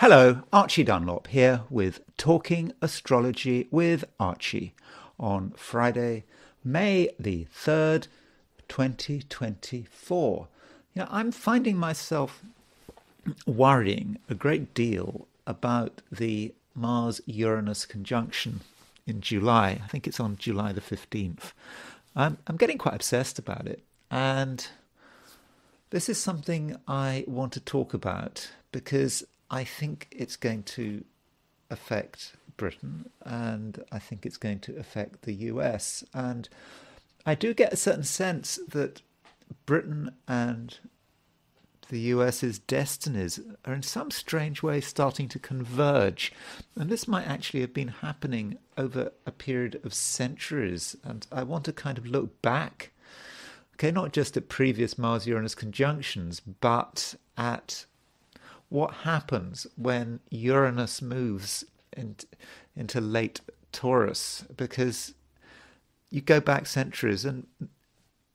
Hello, Archie Dunlop here with Talking Astrology with Archie on Friday, May the 3rd, 2024. I'm finding myself worrying a great deal about the Mars-Uranus conjunction in July. I think it's on July the 15th. I'm getting quite obsessed about it, and this is something I want to talk about because I think it's going to affect Britain, and I think it's going to affect the US. And I do get a certain sense that Britain and the US's destinies are in some strange way starting to converge. And this might actually have been happening over a period of centuries. And I want to kind of look back, okay, not just at previous Mars-Uranus conjunctions, but at what happens when Uranus moves into late Taurus. Because you go back centuries and,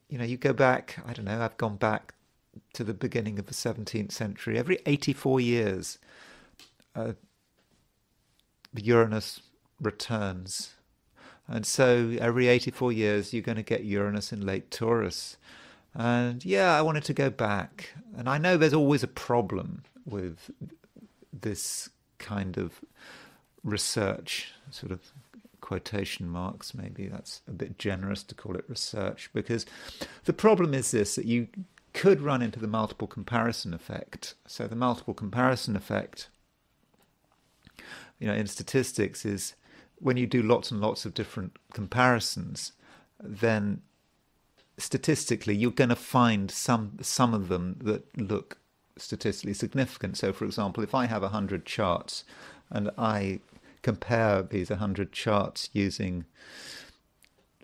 you go back, I don't know, I've gone back to the beginning of the 17th century. Every 84 years, the Uranus returns. And so every 84 years, you're going to get Uranus in late Taurus. And I wanted to go back. And I know there's always a problem with this kind of research, sort of quotation marks, maybe that's a bit generous to call it research, because the problem is this, that you could run into the multiple comparison effect. So the multiple comparison effect, in statistics is when you do lots and lots of different comparisons, then statistically you're going to find some of them that look statistically significant. So for example, if I have 100 charts and I compare these 100 charts using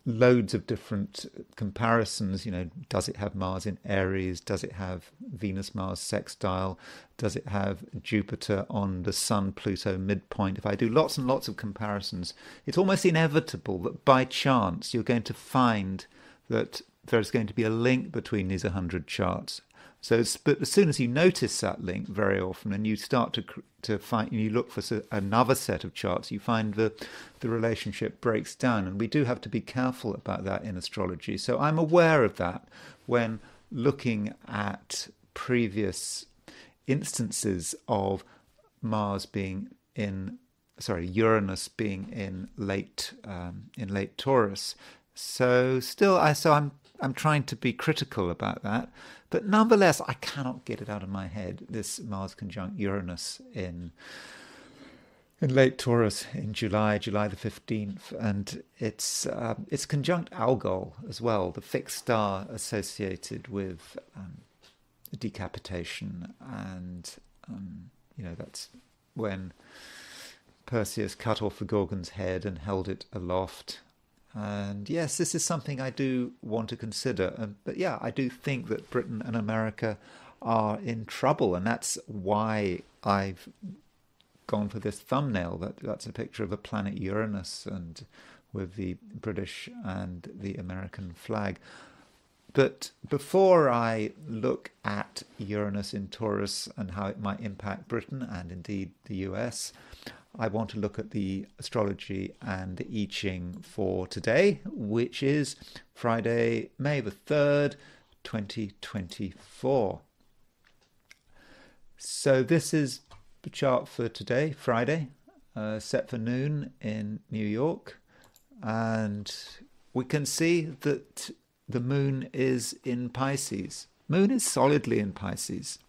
loads of different comparisons, does it have Mars in Aries? Does it have Venus-Mars sextile? Does it have Jupiter on the Sun-Pluto midpoint? If I do lots and lots of comparisons, it's almost inevitable that by chance you're going to find that there's going to be a link between these 100 charts. But as soon as you notice that link very often, and you start to find, you look for another set of charts, you find the relationship breaks down. And we do have to be careful about that in astrology. So I'm aware of that when looking at previous instances of Uranus being in late Taurus. So I'm trying to be critical about that. But nonetheless, I cannot get it out of my head, this Mars conjunct Uranus in late Taurus in July the 15th. And it's conjunct Algol as well, the fixed star associated with decapitation. And, that's when Perseus cut off the Gorgon's head and held it aloft. And yes, this is something I do want to consider. But I do think that Britain and America are in trouble. And that's why I've gone for this thumbnail. That's a picture of a planet Uranus and with the British and the American flag. But before I look at Uranus in Taurus and how it might impact Britain and indeed the US, I want to look at the astrology and the I Ching for today, which is Friday, May the 3rd, 2024. So this is the chart for today, Friday, set for noon in New York. And we can see that the moon is in Pisces. Moon is solidly in Pisces.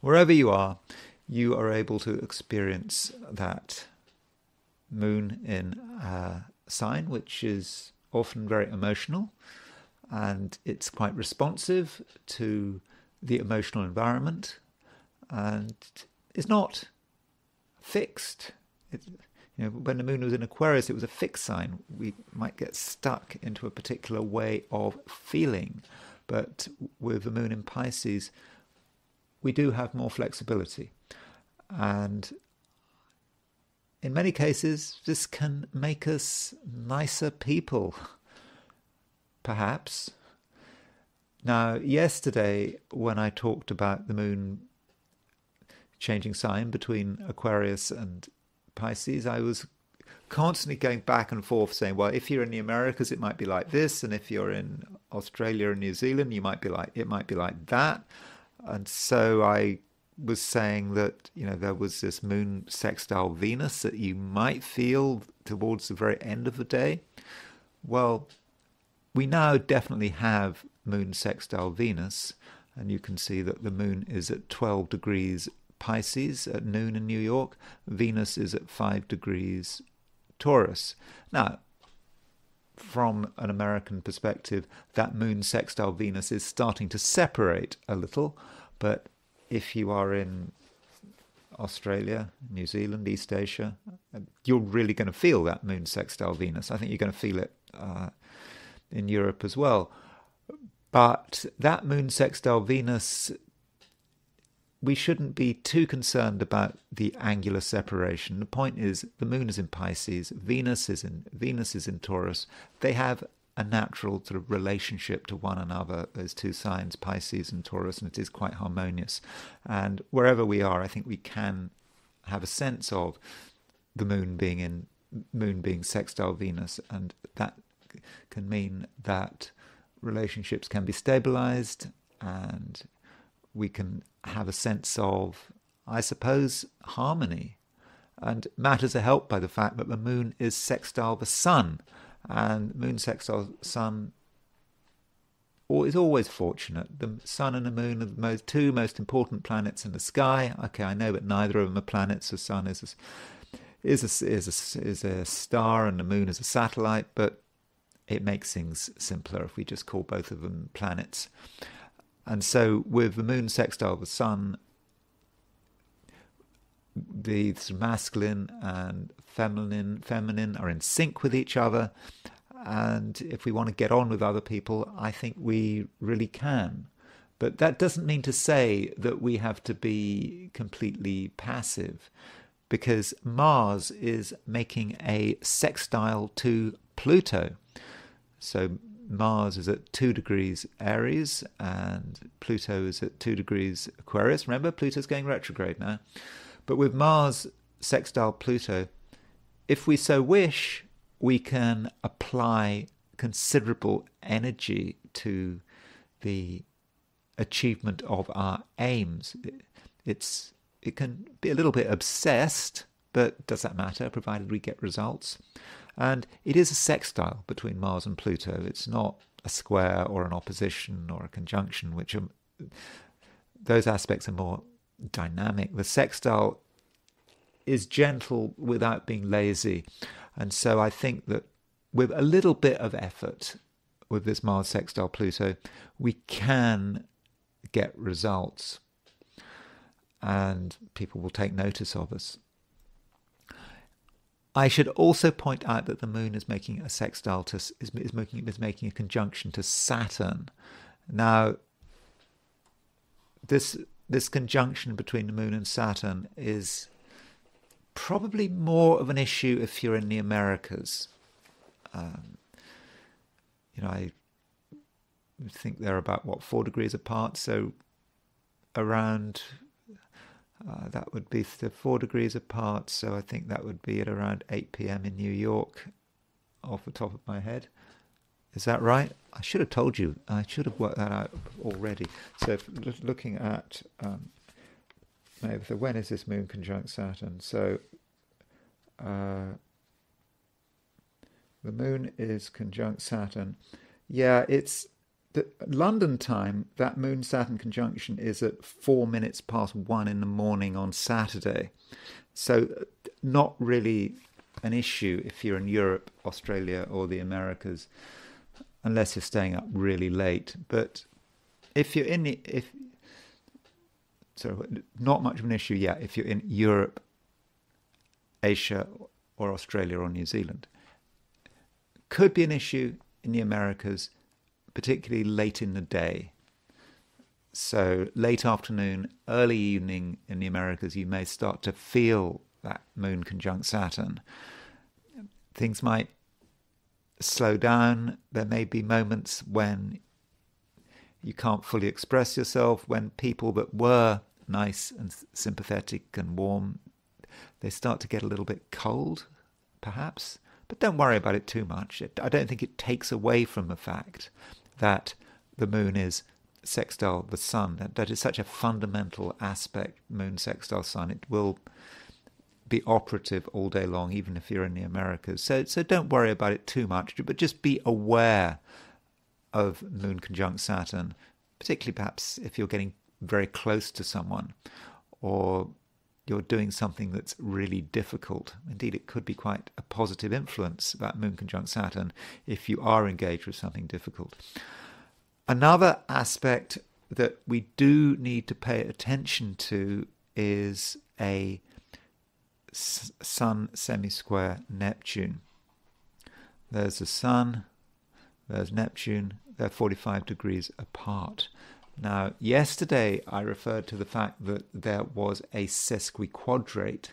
Wherever you are able to experience that moon in a sign, which is often very emotional, and it's quite responsive to the emotional environment, and is not fixed. When the moon was in Aquarius, it was a fixed sign. We might get stuck into a particular way of feeling, but with the moon in Pisces, we do have more flexibility. And in many cases, this can make us nicer people, perhaps. Now, yesterday, when I talked about the moon changing sign between Aquarius and Pisces, I was constantly going back and forth saying, well, if you're in the Americas, it might be like this, and if you're in Australia and New Zealand, it might be like that. And so I was saying that, there was this moon sextile Venus that you might feel towards the very end of the day. Well, we now definitely have moon sextile Venus, and you can see that the moon is at 12 degrees Pisces at noon in New York. Venus is at 5 degrees Taurus. Now, from an American perspective, that moon sextile Venus is starting to separate a little, but if you are in Australia, New Zealand, East Asia, you're really going to feel that moon sextile Venus. I think you're going to feel it in Europe as well. But that moon sextile Venus, we shouldn't be too concerned about the angular separation. The point is, the moon is in Pisces, Venus is in Taurus. They have a natural sort of relationship to one another, those two signs, Pisces and Taurus, and it is quite harmonious. And wherever we are, I think we can have a sense of the moon being sextile Venus, and that can mean that relationships can be stabilized, and we can have a sense of, I suppose, harmony. And matters are helped by the fact that the moon is sextile the sun, and moon sextile sun is always fortunate. The sun and the moon are the two most important planets in the sky. Okay, I know that neither of them are planets. The sun is a star and the moon is a satellite, but it makes things simpler if we just call both of them planets. And so with the moon sextile the sun, the masculine and feminine are in sync with each other. And if we want to get on with other people, I think we really can. But that doesn't mean to say that we have to be completely passive, because Mars is making a sextile to Pluto. So Mars is at 2 degrees Aries and Pluto is at 2 degrees Aquarius. Remember, Pluto's going retrograde now. But with Mars sextile Pluto, if we so wish, we can apply considerable energy to the achievement of our aims. It can be a little bit obsessed, but does that matter, provided we get results? And it is a sextile between Mars and Pluto. It's not a square or an opposition or a conjunction, those aspects are more dynamic. The sextile is gentle without being lazy. And so I think that with a little bit of effort with this Mars sextile Pluto, we can get results and people will take notice of us. I should also point out that the moon is making a sextile is making a conjunction to Saturn. Now, this conjunction between the moon and Saturn is probably more of an issue if you're in the Americas. I think they're about 4 degrees apart, so around that would be 4 degrees apart, so I think that would be at around 8 p.m. in New York, off the top of my head. Is that right? I should have told you. I should have worked that out already. So looking at, so when is this moon conjunct Saturn? So the moon is conjunct Saturn. Yeah, it's London time. That moon Saturn conjunction is at 4 minutes past 1 in the morning on Saturday. So not really an issue if you're in Europe, Australia, or the Americas, unless you're staying up really late. But if you're not much of an issue yet if you're in Europe, Asia, or Australia or New Zealand. Could be an issue in the Americas, particularly late in the day. So late afternoon, early evening in the Americas, you may start to feel that moon conjunct Saturn. Things might slow down. There may be moments when you can't fully express yourself, when people that were nice and sympathetic and warm, they start to get a little bit cold, perhaps. But don't worry about it too much. I don't think it takes away from the fact that the moon is sextile the sun. That is such a fundamental aspect, moon sextile sun. It will be operative all day long, even if you're in the Americas. So don't worry about it too much, but just be aware of moon conjunct Saturn, particularly perhaps if you're getting very close to someone or you're doing something that's really difficult. Indeed, it could be quite a positive influence, that moon conjunct Saturn, if you are engaged with something difficult. Another aspect that we do need to pay attention to is a Sun semi-square Neptune. There's the Sun, there's Neptune, they're 45 degrees apart. Now, yesterday I referred to the fact that there was a sesquiquadrate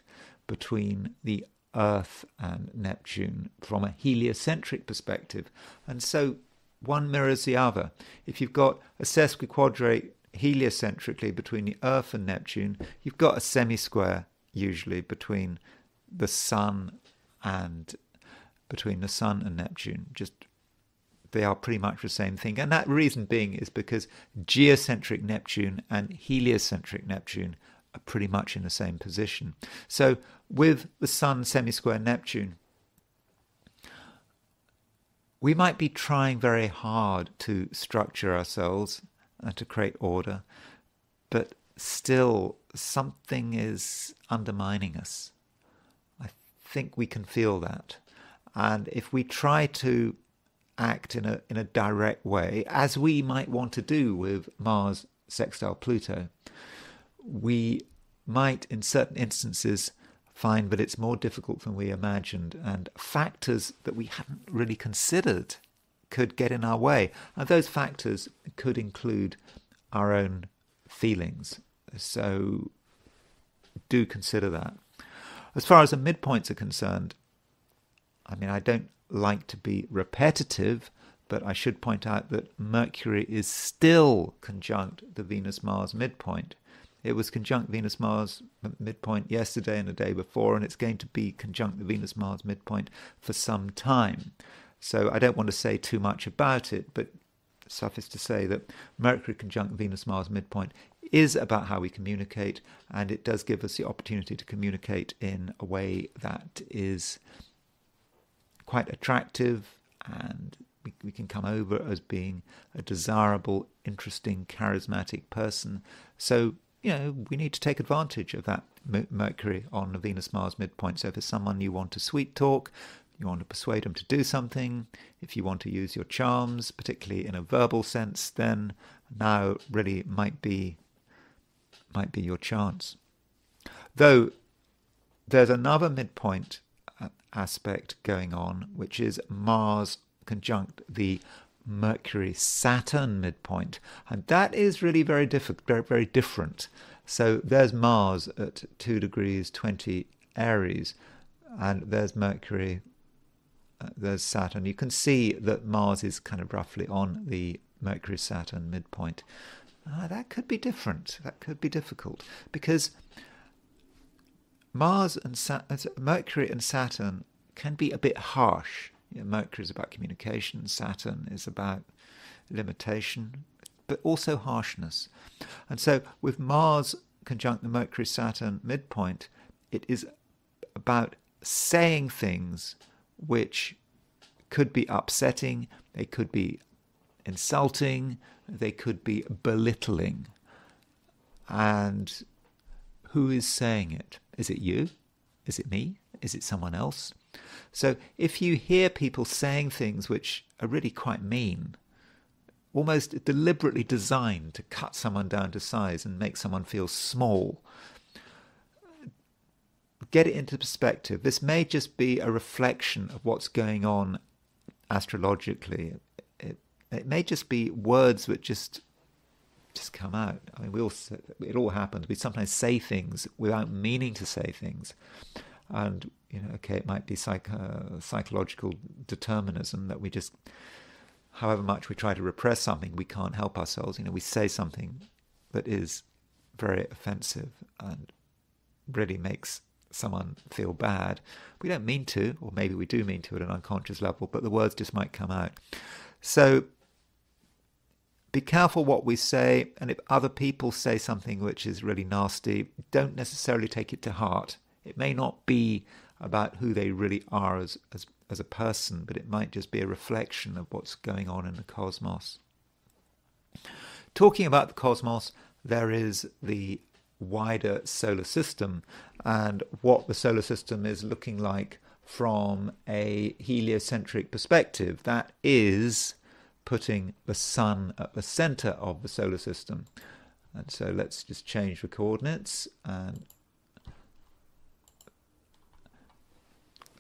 between the Earth and Neptune from a heliocentric perspective. And so one mirrors the other. If you've got a sesquiquadrate heliocentrically between the Earth and Neptune, you've got a semi-square usually between the Sun and Neptune. Just they are pretty much the same thing. And that reason being is because geocentric Neptune and heliocentric Neptune are pretty much in the same position. So with the Sun semi-square Neptune, we might be trying very hard to structure ourselves and to create order, but still something is undermining us. I think we can feel that. And if we try to act in a direct way, as we might want to do with Mars sextile Pluto, we might in certain instances find that it's more difficult than we imagined, and factors that we hadn't really considered could get in our way. And those factors could include our own feelings. So do consider that. As far as the midpoints are concerned, I mean, I don't like to be repetitive, but I should point out that Mercury is still conjunct the Venus-Mars midpoint. It was conjunct Venus-Mars midpoint yesterday and the day before, and it's going to be conjunct the Venus-Mars midpoint for some time. So I don't want to say too much about it, but suffice to say that Mercury conjunct Venus-Mars midpoint is about how we communicate, and it does give us the opportunity to communicate in a way that is quite attractive, and we can come over as being a desirable, interesting, charismatic person. So, you know, we need to take advantage of that Mercury on the Venus-Mars midpoint. So if there's someone you want to sweet talk, you want to persuade them to do something, if you want to use your charms, particularly in a verbal sense, then now really might be your chance. Though there's another midpoint aspect going on, which is Mars conjunct the Mercury-Saturn midpoint, and that is really very different. So there's Mars at 2 degrees 20 Aries, and there's Mercury, there's Saturn. You can see that Mars is kind of roughly on the Mercury-Saturn midpoint. That could be different. That could be difficult, because Mercury and Saturn can be a bit harsh. You know, Mercury is about communication, Saturn is about limitation, but also harshness. And so with Mars conjunct the Mercury-Saturn midpoint, it is about saying things which could be upsetting, they could be insulting, they could be belittling. And who is saying it? Is it you? Is it me? Is it someone else? So if you hear people saying things which are really quite mean, almost deliberately designed to cut someone down to size and make someone feel small, get it into perspective. This may just be a reflection of what's going on astrologically. It may just be words that just come out. I mean, it all happens. We sometimes say things without meaning to say things. And, you know, okay, it might be psychological determinism that we just, however much we try to repress something, we can't help ourselves. You know, we say something that is very offensive and really makes someone feel bad. We don't mean to, or maybe we do mean to at an unconscious level, but the words just might come out. So be careful what we say, and if other people say something which is really nasty, don't necessarily take it to heart. It may not be about who they really are as a person, but it might just be a reflection of what's going on in the cosmos. Talking about the cosmos, there is the wider solar system, and what the solar system is looking like from a heliocentric perspective. That is putting the sun at the center of the solar system. And so let's just change the coordinates and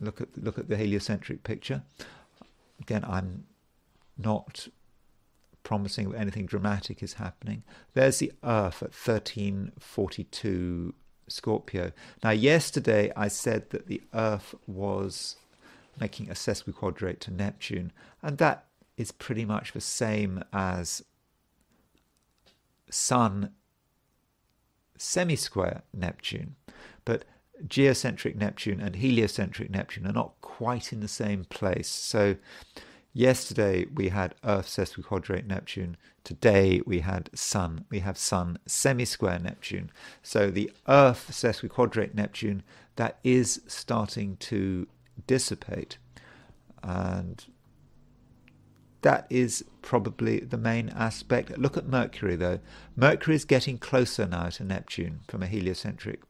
look at the heliocentric picture. Again, I'm not promising that anything dramatic is happening. There's the Earth at 1342 Scorpio. Now, yesterday I said that the Earth was making a sesquiquadrate to Neptune, and that is pretty much the same as Sun semi-square Neptune. But geocentric Neptune and heliocentric Neptune are not quite in the same place. So yesterday we had Earth sesquiquadrate Neptune. Today we have Sun semi-square Neptune. So the Earth sesquiquadrate Neptune, that is starting to dissipate. And that is probably the main aspect. Look at Mercury, though. Mercury is getting closer now to Neptune from a heliocentric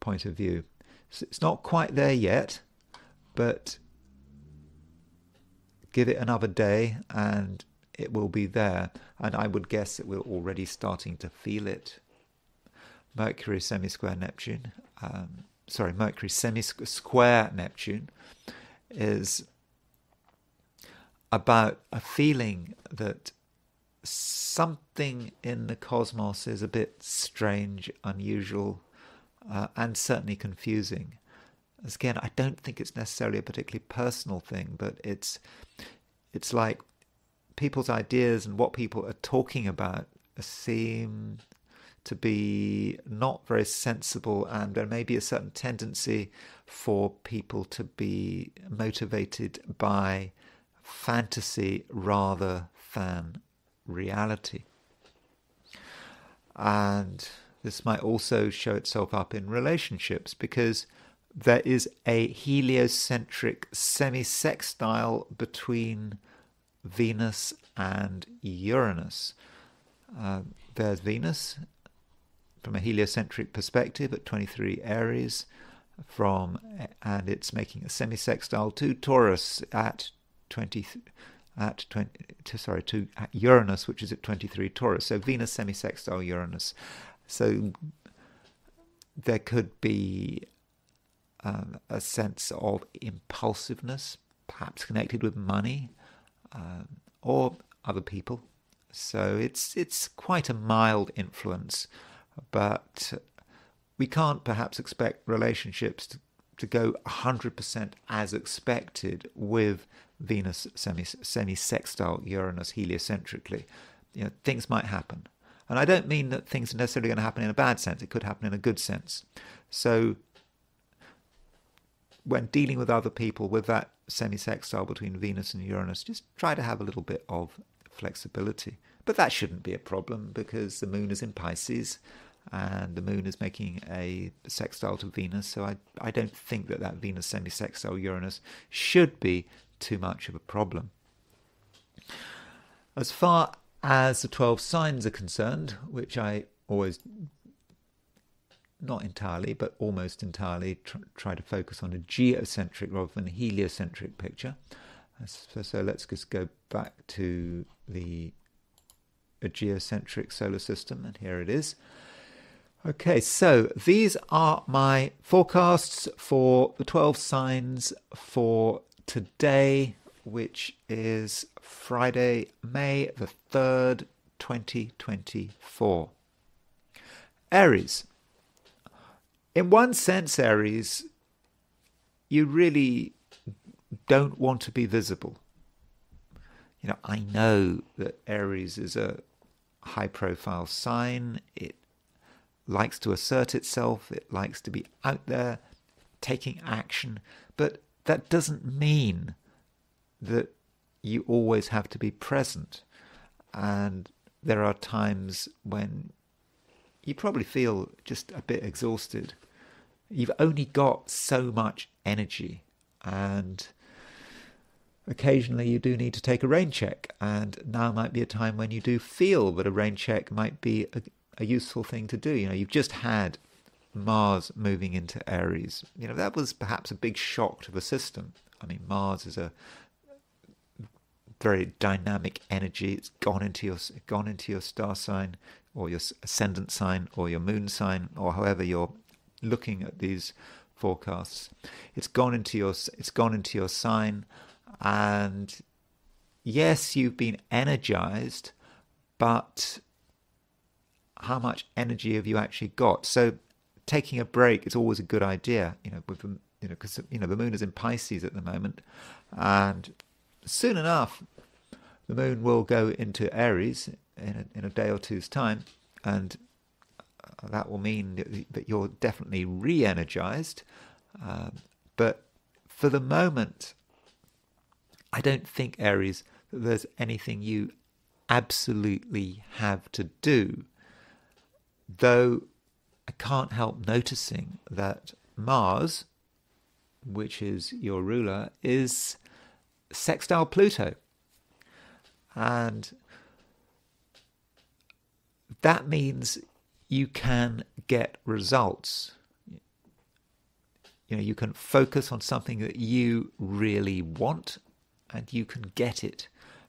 point of view. So it's not quite there yet, but give it another day and it will be there. And I would guess that we're already starting to feel it. Mercury semi-square Neptune, Mercury semi-square Neptune is about a feeling that something in the cosmos is a bit strange, unusual, and certainly confusing. Again, I don't think it's necessarily a particularly personal thing, but it's like people's ideas and what people are talking about seem to be not very sensible, and there may be a certain tendency for people to be motivated by fantasy rather than reality. And this might also show itself up in relationships, because there is a heliocentric semi-sextile between Venus and Uranus. There's Venus from a heliocentric perspective at 23 Aries, and it's making a semi-sextile to Taurus at Uranus, which is at 23 Taurus. So Venus semi-sextile Uranus. So there could be a sense of impulsiveness, perhaps connected with money or other people. So it's quite a mild influence, but we can't perhaps expect relationships to go 100% as expected with Venus semi-sextile Uranus heliocentrically. Things might happen. And I don't mean that things are necessarily going to happen in a bad sense. It could happen in a good sense. So when dealing with other people with that semi-sextile between Venus and Uranus, just try to have a little bit of flexibility. But that shouldn't be a problem, because the moon is in Pisces and the moon is making a sextile to Venus. So I don't think that Venus semi-sextile Uranus should be too much of a problem. As far as the 12 signs are concerned, which I always, not entirely, but almost entirely, try to focus on a geocentric rather than a heliocentric picture. So let's just go back to a geocentric solar system, and here it is. Okay, so these are my forecasts for the 12 signs for today, which is Friday, May the 3rd, 2024. Aries. In one sense, Aries, you really don't want to be visible. I know that Aries is a high-profile sign. It likes to assert itself, it likes to be out there, taking action, but that doesn't mean that you always have to be present. And there are times when you probably feel just a bit exhausted. You've only got so much energy, and occasionally you do need to take a rain check, and now might be a time when you do feel that a rain check might be a useful thing to do. You've just had Mars moving into Aries. That was perhaps a big shock to the system. I mean, Mars is a very dynamic energy. It's gone into your star sign, or your ascendant sign, or your moon sign, or however you're looking at these forecasts. It's gone into your sign, and yes, you've been energized, but how much energy have you actually got? So taking a break is always a good idea, because the moon is in Pisces at the moment, and soon enough the moon will go into Aries in a day or two's time, and that will mean that you're definitely re-energized. But for the moment, I don't think, Aries, that there's anything you absolutely have to do. Though I can't help noticing that Mars, which is your ruler, is sextile Pluto. And that means you can get results. You can focus on something that you really want, and you can get it.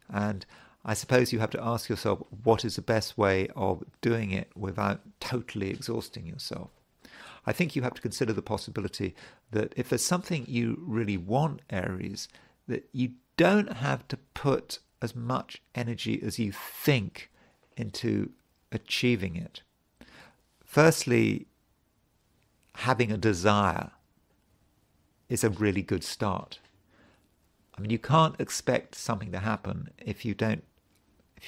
And I suppose you have to ask yourself, what is the best way of doing it without totally exhausting yourself? I think you have to consider the possibility that if there's something you really want, Aries, that you don't have to put as much energy as you think into achieving it. Firstly, having a desire is a really good start. I mean, you can't expect something to happen if you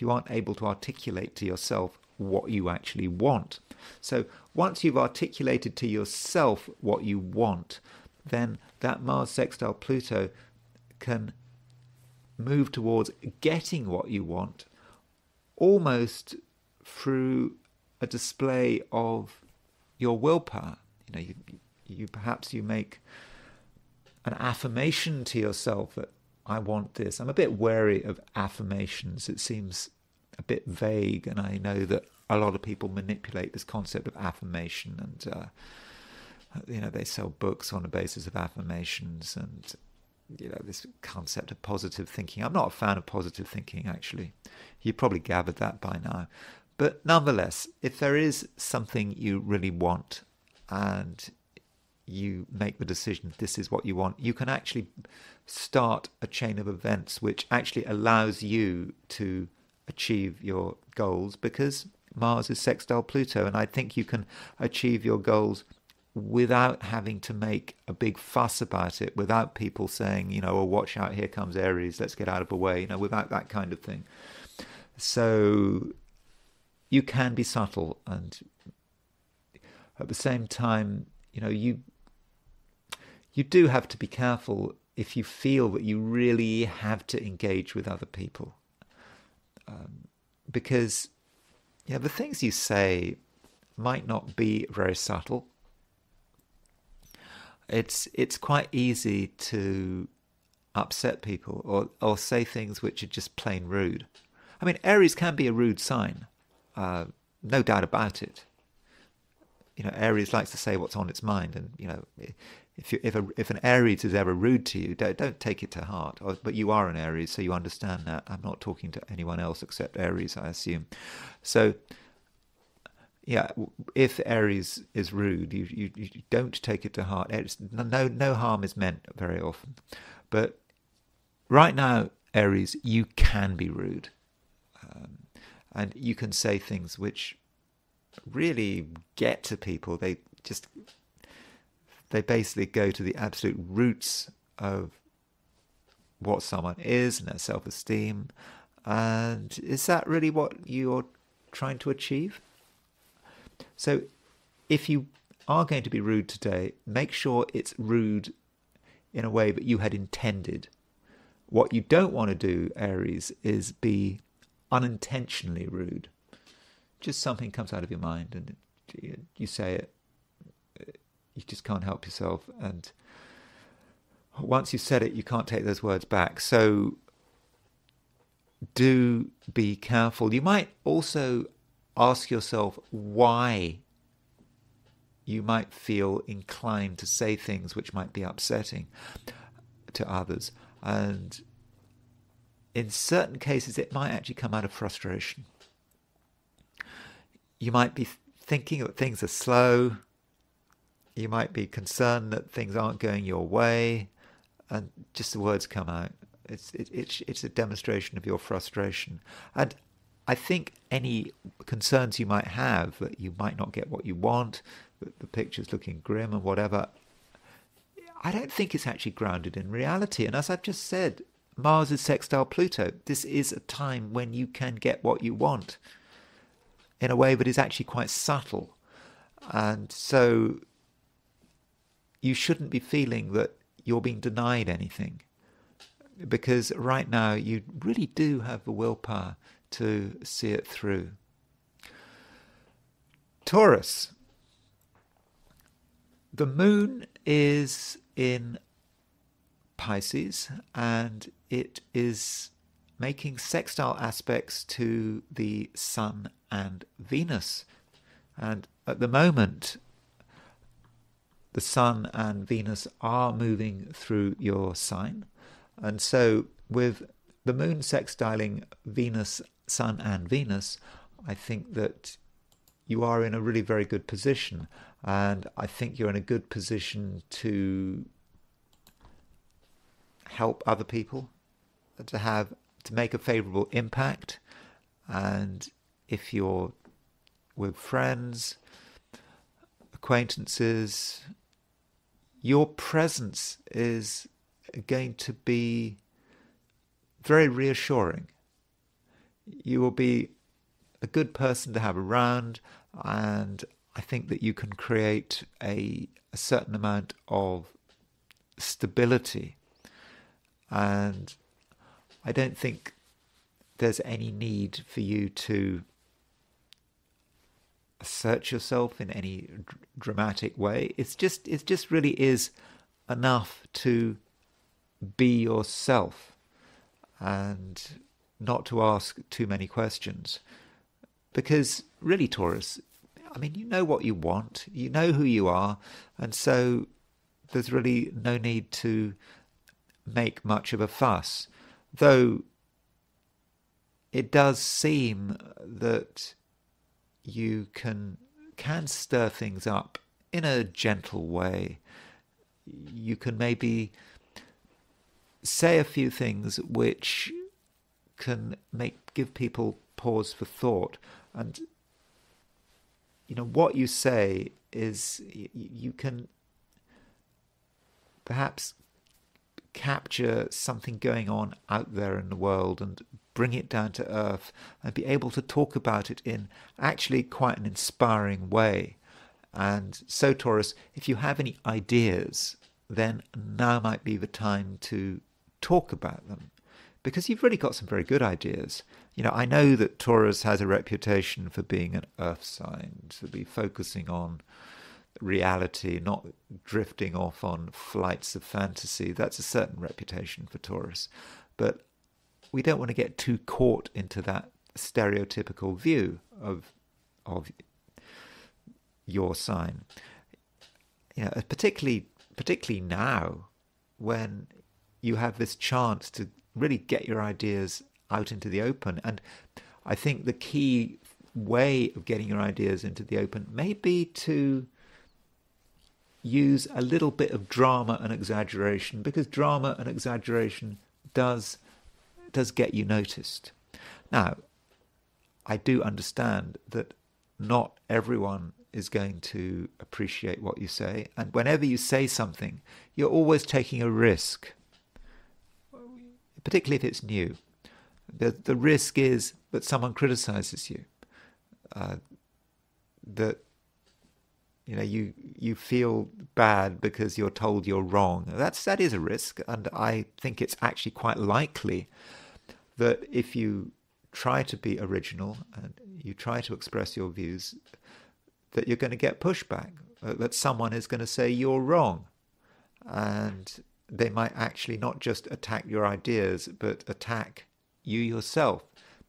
aren't able to articulate to yourself what you actually want. So once you've articulated to yourself what you want, then that Mars sextile Pluto can move towards getting what you want, almost through a display of your willpower. You make an affirmation to yourself that I want this. I'm a bit wary of affirmations. It seems a bit vague, and I know that a lot of people manipulate this concept of affirmation, and they sell books on the basis of affirmations, and this concept of positive thinking. I'm not a fan of positive thinking, actually. You probably gathered that by now. But nonetheless, if there is something you really want, and you make the decision, this is what you want, you can actually start a chain of events which actually allows you to achieve your goals, because Mars is sextile Pluto, and I think you can achieve your goals without having to make a big fuss about it, without people saying, oh, watch out, here comes Aries, let's get out of the way, without that kind of thing. So you can be subtle, and at the same time, you do have to be careful if you feel that you really have to engage with other people, because the things you say might not be very subtle. It's quite easy to upset people or say things which are just plain rude. I mean, Aries can be a rude sign, no doubt about it. Aries likes to say what's on its mind, and if an Aries is ever rude to you, don't take it to heart. But you are an Aries, so you understand that. I'm not talking to anyone else except Aries, I assume. So yeah, if Aries is rude, you don't take it to heart. No harm is meant very often. But right now, Aries, you can be rude. And you can say things which really get to people. They basically go to the absolute roots of what someone is and their self-esteem. And is that really what you're trying to achieve? So if you are going to be rude today, make sure it's rude in a way that you had intended. What you don't want to do, Aries, is be unintentionally rude. Just something comes out of your mind and you say it. You just can't help yourself. And once you've said it, you can't take those words back. So do be careful. You might also ask yourself why you might feel inclined to say things which might be upsetting to others. And in certain cases, it might actually come out of frustration. You might be thinking that things are slow. You might be concerned that things aren't going your way, and just the words come out. It's a demonstration of your frustration. And I think any concerns you might have, that you might not get what you want, that the picture's looking grim and whatever, I don't think it's actually grounded in reality. And as I've just said, Mars is sextile Pluto. This is a time when you can get what you want in a way that is actually quite subtle. And so you shouldn't be feeling that you're being denied anything, because right now you really do have the willpower to see it through. Taurus. The moon is in Pisces and it is making sextile aspects to the Sun and Venus. And at the moment, the Sun and Venus are moving through your sign. And so with the moon sextiling Venus, Sun and Venus, I think that you are in a really very good position. And I think you're in a good position to help other people, to make a favourable impact. And if you're with friends, acquaintances, your presence is going to be very reassuring. You will be a good person to have around, and I think that you can create a certain amount of stability. And I don't think there's any need for you to assert yourself in any dramatic way. It's just really is enough to be yourself and not to ask too many questions. Because really, Taurus, I mean, you know what you want, you know who you are, and so there's really no need to make much of a fuss. Though it does seem that you can stir things up in a gentle way. You can maybe say a few things which can give people pause for thought. And you know what you say is you can perhaps capture something going on out there in the world and bring it down to earth and be able to talk about it in actually quite an inspiring way. And so, Taurus, if you have any ideas, then now might be the time to talk about them, because you've really got some very good ideas. You know, I know that Taurus has a reputation for being an earth sign, to be focusing on reality, not drifting off on flights of fantasy. That's a certain reputation for Taurus. But we don't want to get too caught into that stereotypical view of your sign. You know, particularly now when you have this chance to really get your ideas out into the open. And I think the key way of getting your ideas into the open may be to use a little bit of drama and exaggeration, because drama and exaggeration does get you noticed. Now, I do understand that not everyone is going to appreciate what you say, and whenever you say something, you're always taking a risk, particularly if it's new. The risk is that someone criticizes you, that you feel bad because you're told you're wrong. That is a risk, and I think it's actually quite likely that if you try to be original and you try to express your views, that you're going to get pushback, that someone is going to say you're wrong, and they might actually not just attack your ideas, but attack you yourself.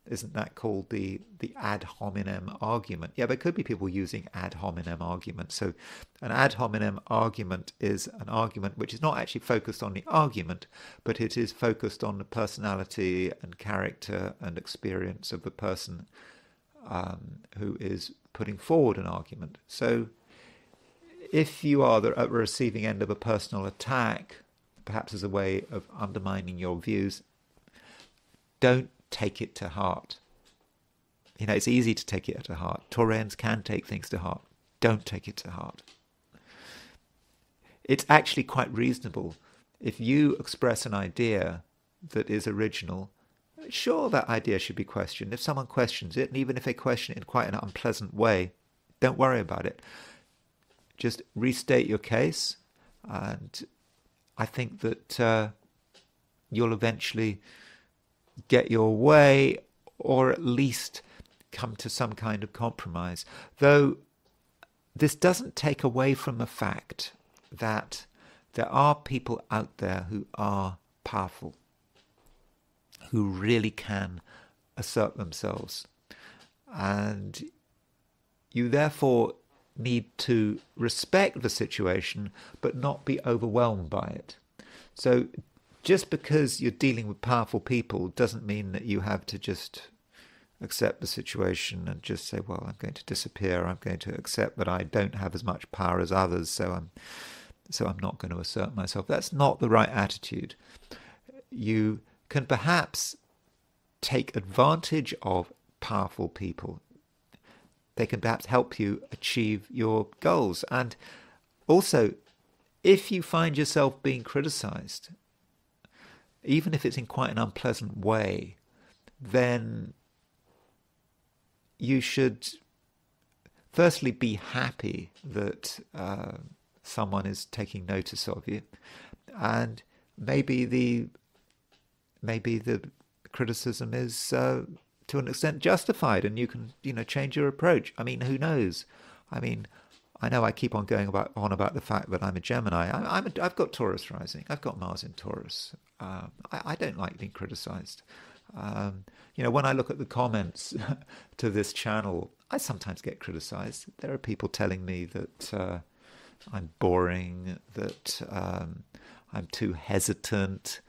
Isn't that called the ad hominem argument? Yeah, there could be people using ad hominem arguments. So an ad hominem argument is an argument which is not actually focused on the argument, but it is focused on the personality and character and experience of the person who is putting forward an argument. So if you are at the receiving end of a personal attack, perhaps as a way of undermining your views, don't take it to heart. It's easy to take it to heart. Taurians can take things to heart. Don't take it to heart. It's actually quite reasonable. If you express an idea that is original, sure, that idea should be questioned. If someone questions it, and even if they question it in quite an unpleasant way, don't worry about it. Just restate your case, and I think that you'll eventually get your way, or at least come to some kind of compromise. Though this doesn't take away from the fact that there are people out there who are powerful, who really can assert themselves. And you therefore need to respect the situation, but not be overwhelmed by it. So just because you're dealing with powerful people doesn't mean that you have to just accept the situation and just say, well, I'm going to disappear. I'm going to accept that I don't have as much power as others, so I'm not going to assert myself. That's not the right attitude. You can perhaps take advantage of powerful people. They can perhaps help you achieve your goals. And also, if you find yourself being criticized, even if it's in quite an unpleasant way, then you should firstly be happy that someone is taking notice of you, and maybe the criticism is to an extent justified, and you can change your approach. I mean, who knows? I mean, I know I keep on going on about the fact that I'm a Gemini. I've got Taurus rising. I've got Mars in Taurus. I don't like being criticized. When I look at the comments to this channel, I sometimes get criticized. There are people telling me that I'm boring, that I'm too hesitant,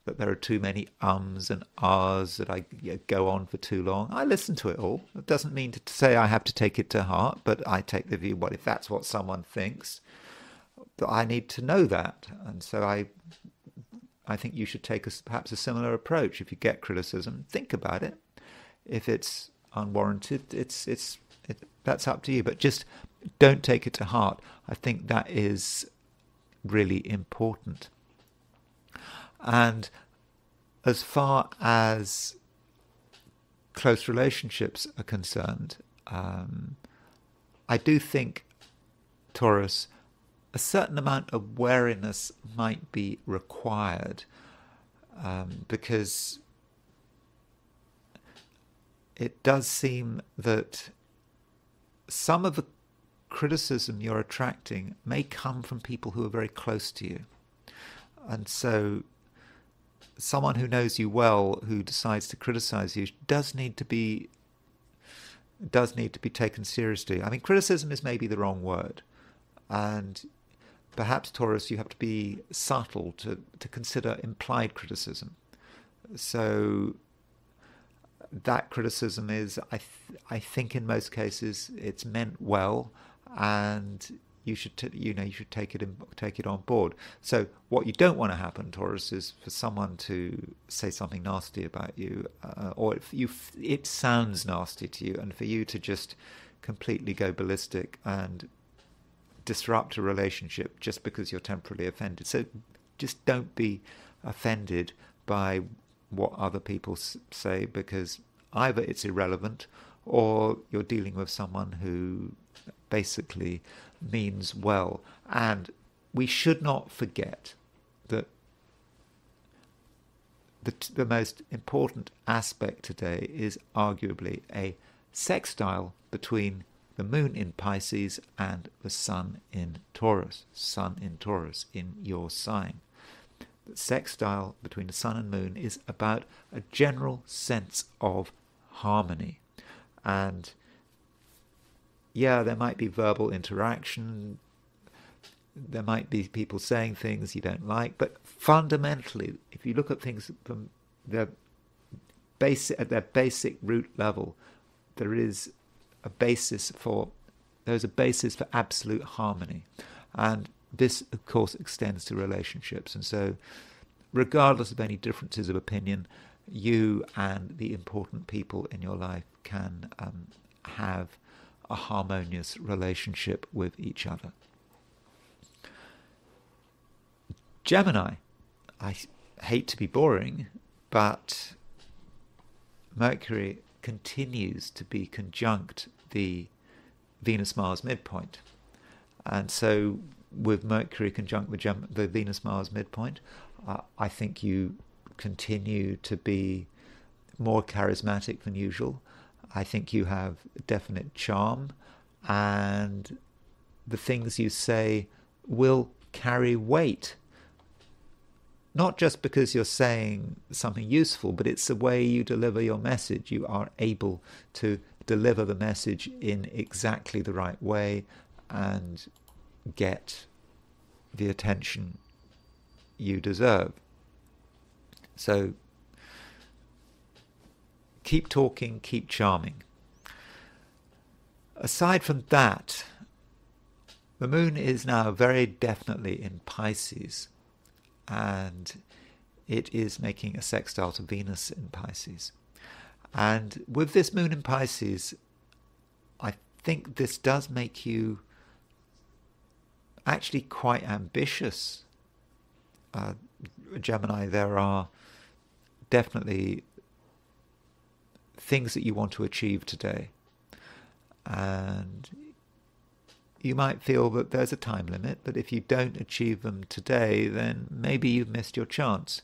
that there are too many ums and ahs, that I go on for too long. I listen to it all. It doesn't mean to say I have to take it to heart, but I take the view, well, if that's what someone thinks, I need to know that. And so I think you should take perhaps a similar approach. If you get criticism, think about it. If it's unwarranted, that's up to you. But just don't take it to heart. I think that is really important. And as far as close relationships are concerned, I do think, Taurus, a certain amount of wariness might be required, because it does seem that some of the criticism you're attracting may come from people who are very close to you. And so someone who knows you well, who decides to criticize you, does need to be taken seriously. I mean, criticism is maybe the wrong word. And perhaps, Taurus, you have to be subtle to consider implied criticism. So that criticism is, I think in most cases, it's meant well, and you should take it on board. So what you don't want to happen, Taurus, is for someone to say something nasty about you, or if it sounds nasty to you, and for you to just completely go ballistic and disrupt a relationship just because you're temporarily offended. So just don't be offended by what other people say, because either it's irrelevant or you're dealing with someone who basically means well. And we should not forget that the most important aspect today is arguably a sextile between the moon in Pisces and the sun in Taurus. Sun in Taurus in your sign. The sextile between the sun and moon is about a general sense of harmony. And yeah, there might be verbal interaction, there might be people saying things you don't like, but fundamentally, if you look at things from their at their basic root level, there's a basis for absolute harmony. And this, of course, extends to relationships. And so, regardless of any differences of opinion, you and the important people in your life can have a harmonious relationship with each other. Gemini, I hate to be boring, but Mercury continues to be conjunct the Venus-Mars midpoint. And so with Mercury conjunct the Venus-Mars midpoint, I think you continue to be more charismatic than usual. I think you have definite charm, and the things you say will carry weight. Not just because you're saying something useful, but it's the way you deliver your message. You are able to deliver the message in exactly the right way and get the attention you deserve. So keep talking, keep charming. Aside from that, the moon is now very definitely in Pisces, and it is making a sextile to Venus in Pisces. And with this moon in Pisces, I think this does make you actually quite ambitious. Gemini, there are definitely things that you want to achieve today. And you might feel that there's a time limit, but if you don't achieve them today, then maybe you've missed your chance.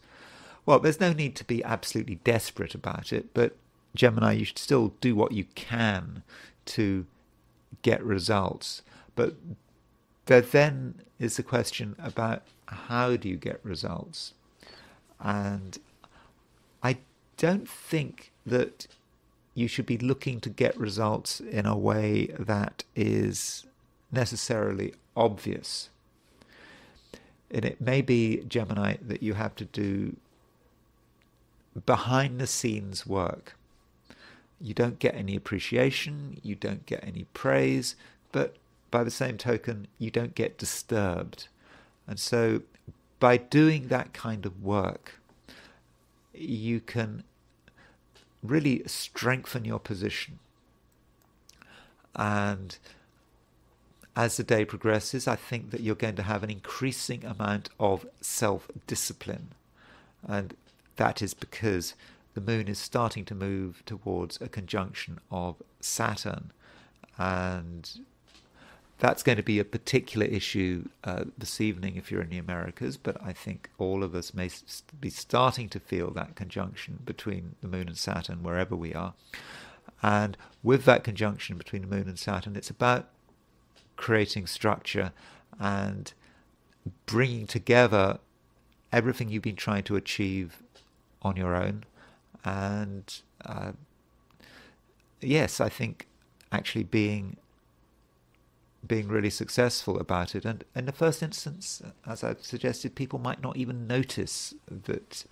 Well, there's no need to be absolutely desperate about it, but Gemini, you should still do what you can to get results. But there then is the question about how do you get results? And I don't think that you should be looking to get results in a way that is necessarily obvious. And it may be, Gemini, that you have to do behind the scenes work. You don't get any appreciation, you don't get any praise, but by the same token, you don't get disturbed. And so by doing that kind of work, you can really strengthen your position. And as the day progresses, I think that you're going to have an increasing amount of self-discipline. And that is because the moon is starting to move towards a conjunction of Saturn. And that's going to be a particular issue this evening if you're in the Americas, but I think all of us may be starting to feel that conjunction between the moon and Saturn wherever we are. And with that conjunction between the moon and Saturn, it's about creating structure and bringing together everything you've been trying to achieve on your own. And yes, I think actually being really successful about it. And in the first instance, as I've suggested, people might not even notice that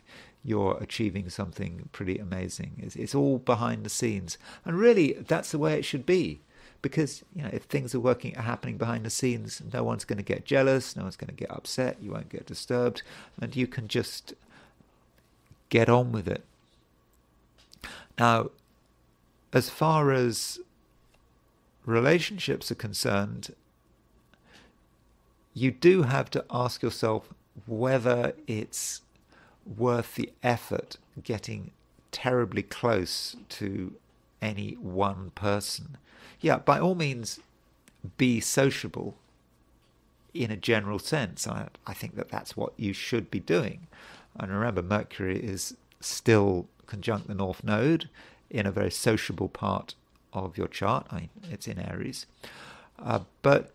you're achieving something pretty amazing. It's all behind the scenes. And really, that's the way it should be. Because, you know, if things are happening behind the scenes, no one's going to get jealous, no one's going to get upset, you won't get disturbed, and you can just get on with it. Now, as far as relationships are concerned, you do have to ask yourself whether it's worth the effort getting terribly close to any one person. Yeah, by all means, be sociable, in a general sense. I think that that's what you should be doing. And remember, Mercury is still conjunct the North Node in a very sociable part of your chart. It's in Aries. But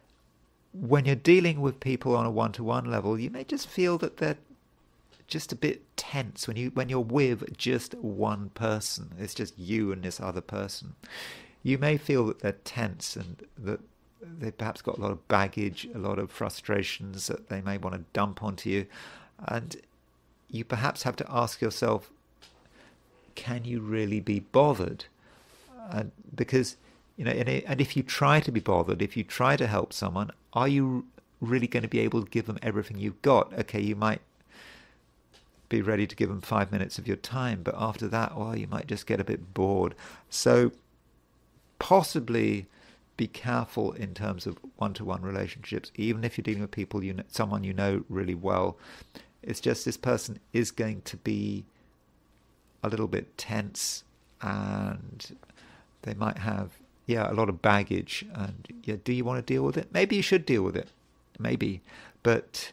when you're dealing with people on a one-to-one level, you may just feel that they're just a bit tense when you're with just one person. It's just you and this other person. You may feel that they're tense and that they've perhaps got a lot of baggage, a lot of frustrations that they may want to dump onto you. And you perhaps have to ask yourself, can you really be bothered? Because, and if you try to be bothered, if you try to help someone, are you really going to be able to give them everything you've got? Okay, you might be ready to give them 5 minutes of your time, but after that, well, you might just get a bit bored. So possibly be careful in terms of one-to-one relationships, even if you're dealing with people, someone you know really well. It's just this person is going to be a little bit tense, and they might have a lot of baggage. And do you want to deal with it? Maybe you should deal with it, maybe, but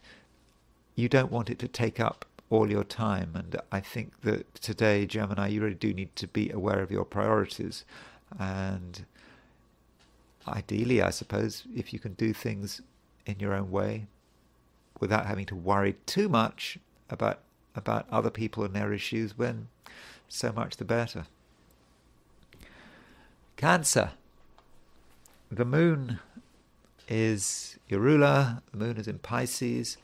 you don't want it to take up all your time. And I think that today, Gemini, you really do need to be aware of your priorities. And ideally, I suppose, if you can do things in your own way without having to worry too much about other people and their issues, then so much the better. Cancer. The moon is your ruler. The moon is in Pisces.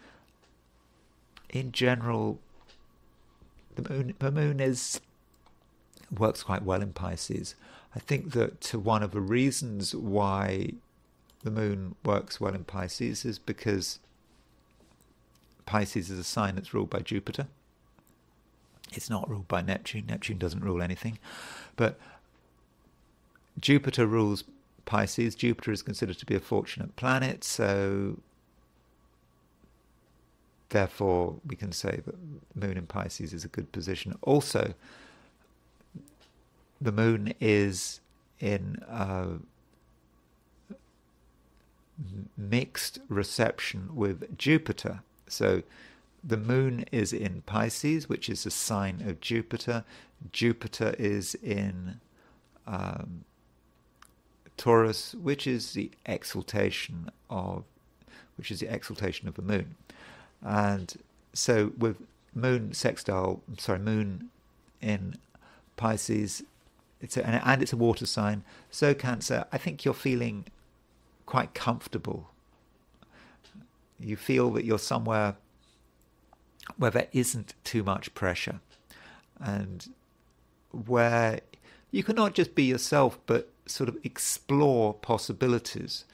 In general, the moon works quite well in Pisces. I think that one of the reasons why the moon works well in Pisces is because Pisces is a sign that's ruled by Jupiter. It's not ruled by Neptune. Neptune doesn't rule anything. But Jupiter rules Pisces. Jupiter is considered to be a fortunate planet, so therefore we can say that the moon in Pisces is a good position. Also, the moon is in mixed reception with Jupiter. So the moon is in Pisces, which is a sign of Jupiter. Jupiter is in Taurus, which is the exaltation of the moon. And so with moon in Pisces, it's a water sign. So Cancer, I think you're feeling quite comfortable. You feel that you're somewhere where there isn't too much pressure, and where you can not just be yourself, but sort of explore possibilities.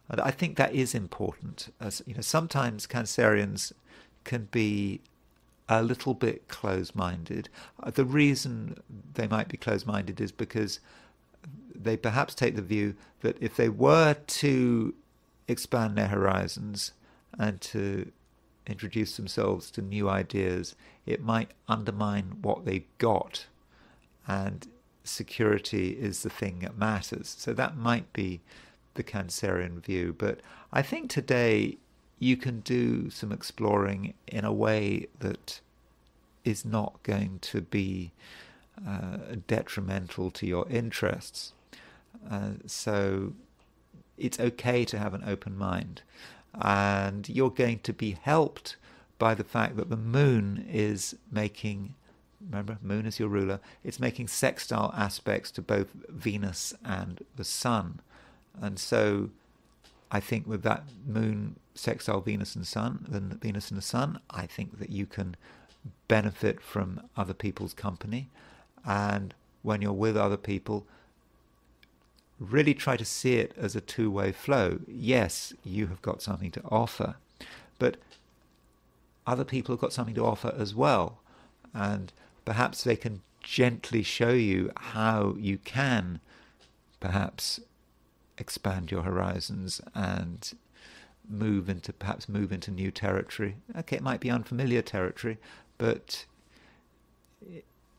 And I think that is important. As sometimes Cancerians can be a little bit close-minded. The reason they might be close-minded is because they perhaps take the view that if they were to expand their horizons and to introduce themselves to new ideas, it might undermine what they've got, and security is the thing that matters. So that might be the Cancerian view. But I think today you can do some exploring in a way that is not going to be detrimental to your interests. So it's okay to have an open mind. And you're going to be helped by the fact that the moon is making, remember, moon is your ruler, it's making sextile aspects to both Venus and the sun. And so I think with that moon sextile Venus and the sun, I think that you can benefit from other people's company. And when you're with other people, really try to see it as a two-way flow. Yes, you have got something to offer, but other people have got something to offer as well. And perhaps they can gently show you how you can perhaps expand your horizons and move into new territory. Okay, it might be unfamiliar territory, but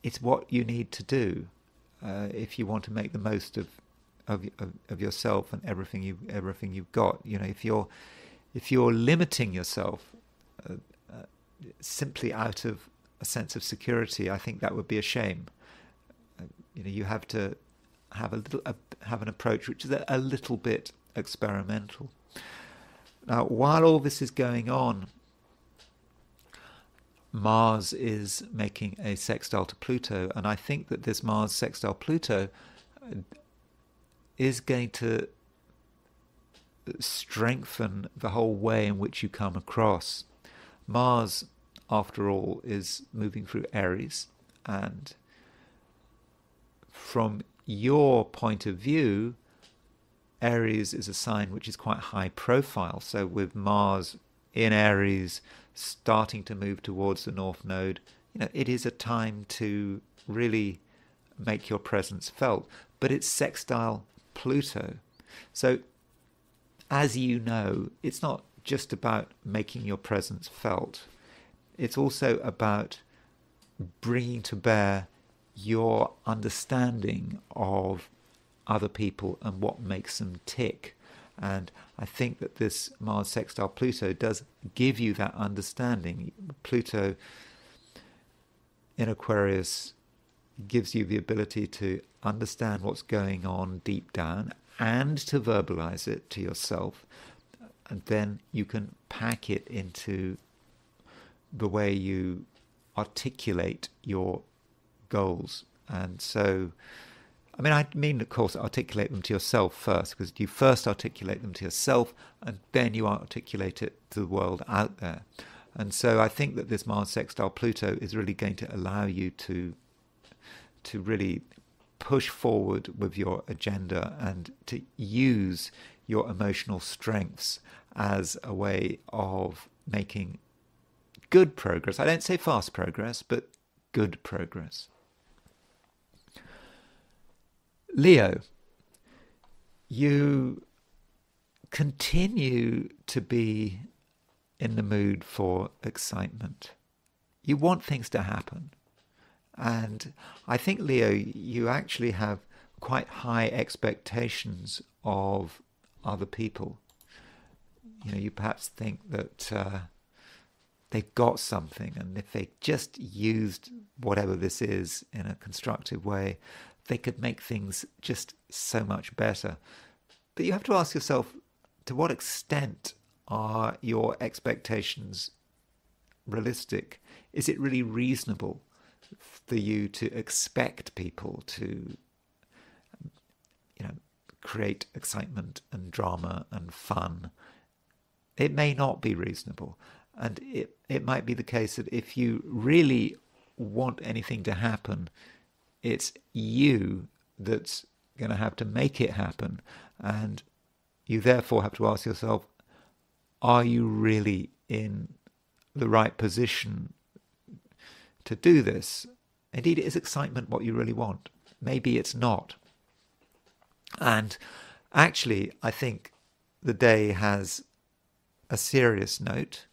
it's what you need to do if you want to make the most of yourself and everything you've got. If if you're limiting yourself simply out of a sense of security, I think that would be a shame. You have to have an approach which is a little bit experimental. Now, while all this is going on, Mars is making a sextile to Pluto, and I think that this Mars sextile Pluto is going to strengthen the whole way in which you come across. Mars, after all, is moving through Aries, and from your point of view, Aries is a sign which is quite high profile. So with Mars in Aries starting to move towards the North Node, it is a time to really make your presence felt. But it's sextile Pluto. So as you know, it's not just about making your presence felt. It's also about bringing to bear your understanding of other people and what makes them tick. And I think that this Mars sextile Pluto does give you that understanding. Pluto in Aquarius gives you the ability to understand what's going on deep down and to verbalize it to yourself. And then you can pack it into the way you articulate your goals. And so, I mean, of course, articulate them to yourself first, because you first articulate them to yourself and then you articulate it to the world out there. And so I think that this Mars sextile Pluto is really going to allow you to really push forward with your agenda and to use your emotional strengths as a way of making good progress. I don't say fast progress, but good progress. Leo, you continue to be in the mood for excitement. You want things to happen. And I think, Leo, you actually have quite high expectations of other people. You perhaps think that they've got something, and if they just used whatever this is in a constructive way, they could make things just so much better. But you have to ask yourself, to what extent are your expectations realistic? Is it really reasonable for you to expect people to, create excitement and drama and fun? It may not be reasonable. And it might be the case that if you really want anything to happen, it's you that's going to have to make it happen. And you therefore have to ask yourself, are you really in the right position to do this? Indeed, is excitement what you really want? Maybe it's not. And actually, I think the day has a serious note,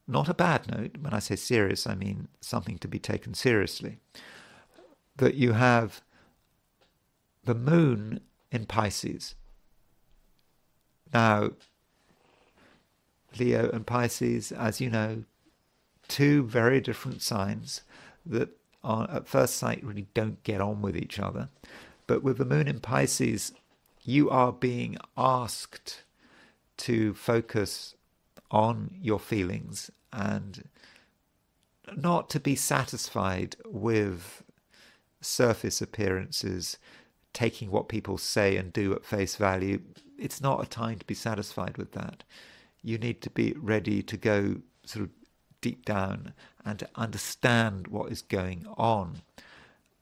not a bad note. When I say serious, I mean something to be taken seriously. That you have the moon in Pisces. Now, Leo and Pisces, as you know, two very different signs that are, at first sight, really don't get on with each other. But with the moon in Pisces, you are being asked to focus on your feelings and not to be satisfied with surface appearances, taking what people say and do at face value. It's not a time to be satisfied with that. You need to be ready to go sort of deep down and to understand what is going on.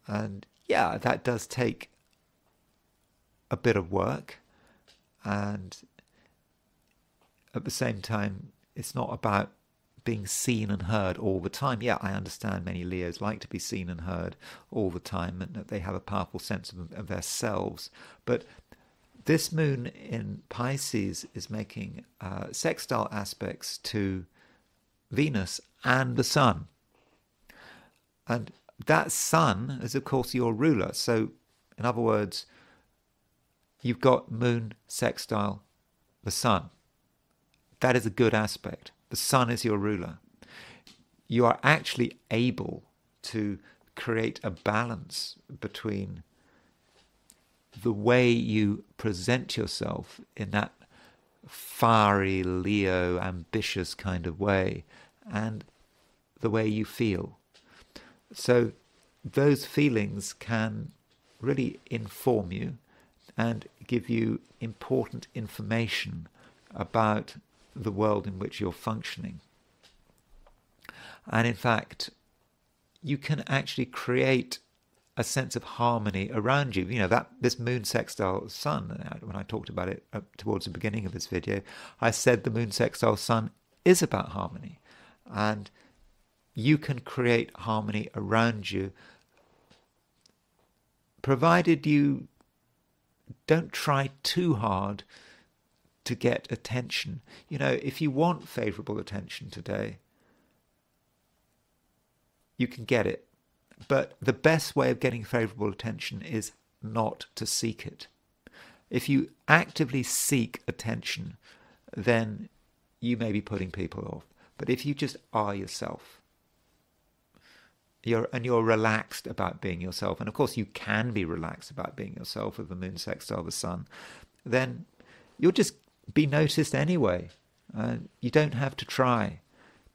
And yeah, that does take a bit of work. And at the same time, it's not about being seen and heard all the time. Yeah, I understand many Leos like to be seen and heard all the time, and that they have a powerful sense of themselves. But this moon in Pisces is making sextile aspects to Venus and the Sun. And that Sun is, of course, your ruler. So, in other words, you've got moon sextile the Sun. that is a good aspect. The sun is your ruler. You are actually able to create a balance between the way you present yourself in that fiery Leo, ambitious kind of way, and the way you feel. So those feelings can really inform you and give you important information about the world in which you're functioning. And in fact, you can actually create a sense of harmony around you. You know, that this moon sextile sun, when I talked about it towards the beginning of this video, I said the moon sextile sun is about harmony. And you can create harmony around you, provided you don't try too hard to get attention. You know, if you want favourable attention today, you can get it. But the best way of getting favourable attention is not to seek it. If you actively seek attention, then you may be putting people off. But if you just are yourself, you're relaxed about being yourself, and of course you can be relaxed about being yourself with the moon sextile the sun, then you'll just be noticed anyway. You don't have to try.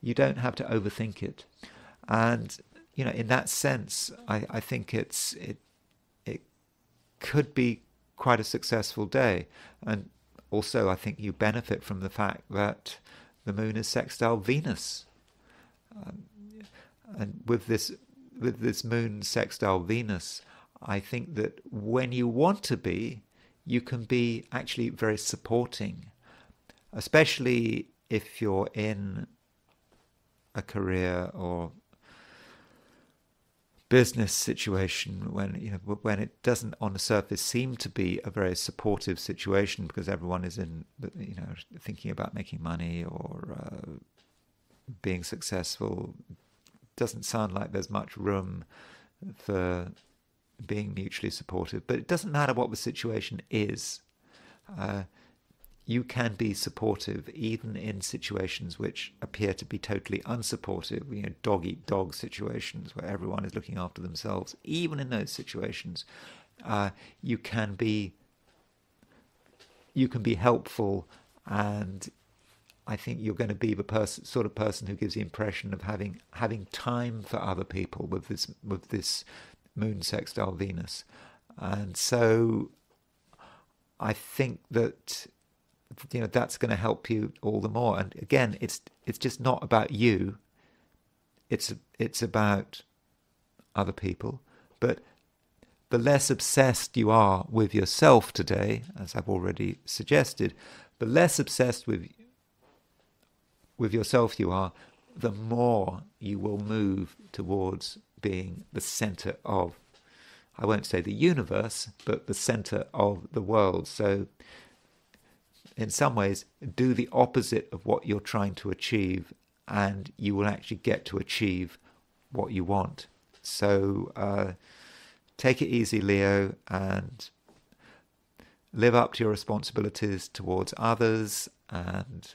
You don't have to overthink it. And you know, in that sense, I think it could be quite a successful day. And also, I think you benefit from the fact that the moon is sextile Venus. And with this moon sextile Venus, I think that when you want to be, you can be actually very supporting, especially if you're in a career or business situation when it doesn't on the surface seem to be a very supportive situation, because everyone is thinking about making money or being successful. Doesn't sound like there's much room for being mutually supportive. But it doesn't matter what the situation is. You can be supportive even in situations which appear to be totally unsupportive, dog-eat-dog situations where everyone is looking after themselves. Even in those situations, you can be helpful, and I think you're going to be the sort of person who gives the impression of having time for other people with this moon sextile Venus. And so I think that that's going to help you all the more. And again, it's just not about you. It's about other people. But the less obsessed you are with yourself today, as I've already suggested, the less obsessed with yourself you are, the more you will move towards being the center of, I won't say the universe, but the center of the world. So in some ways, do the opposite of what you're trying to achieve, and you will actually get to achieve what you want. So take it easy, Leo, and live up to your responsibilities towards others, and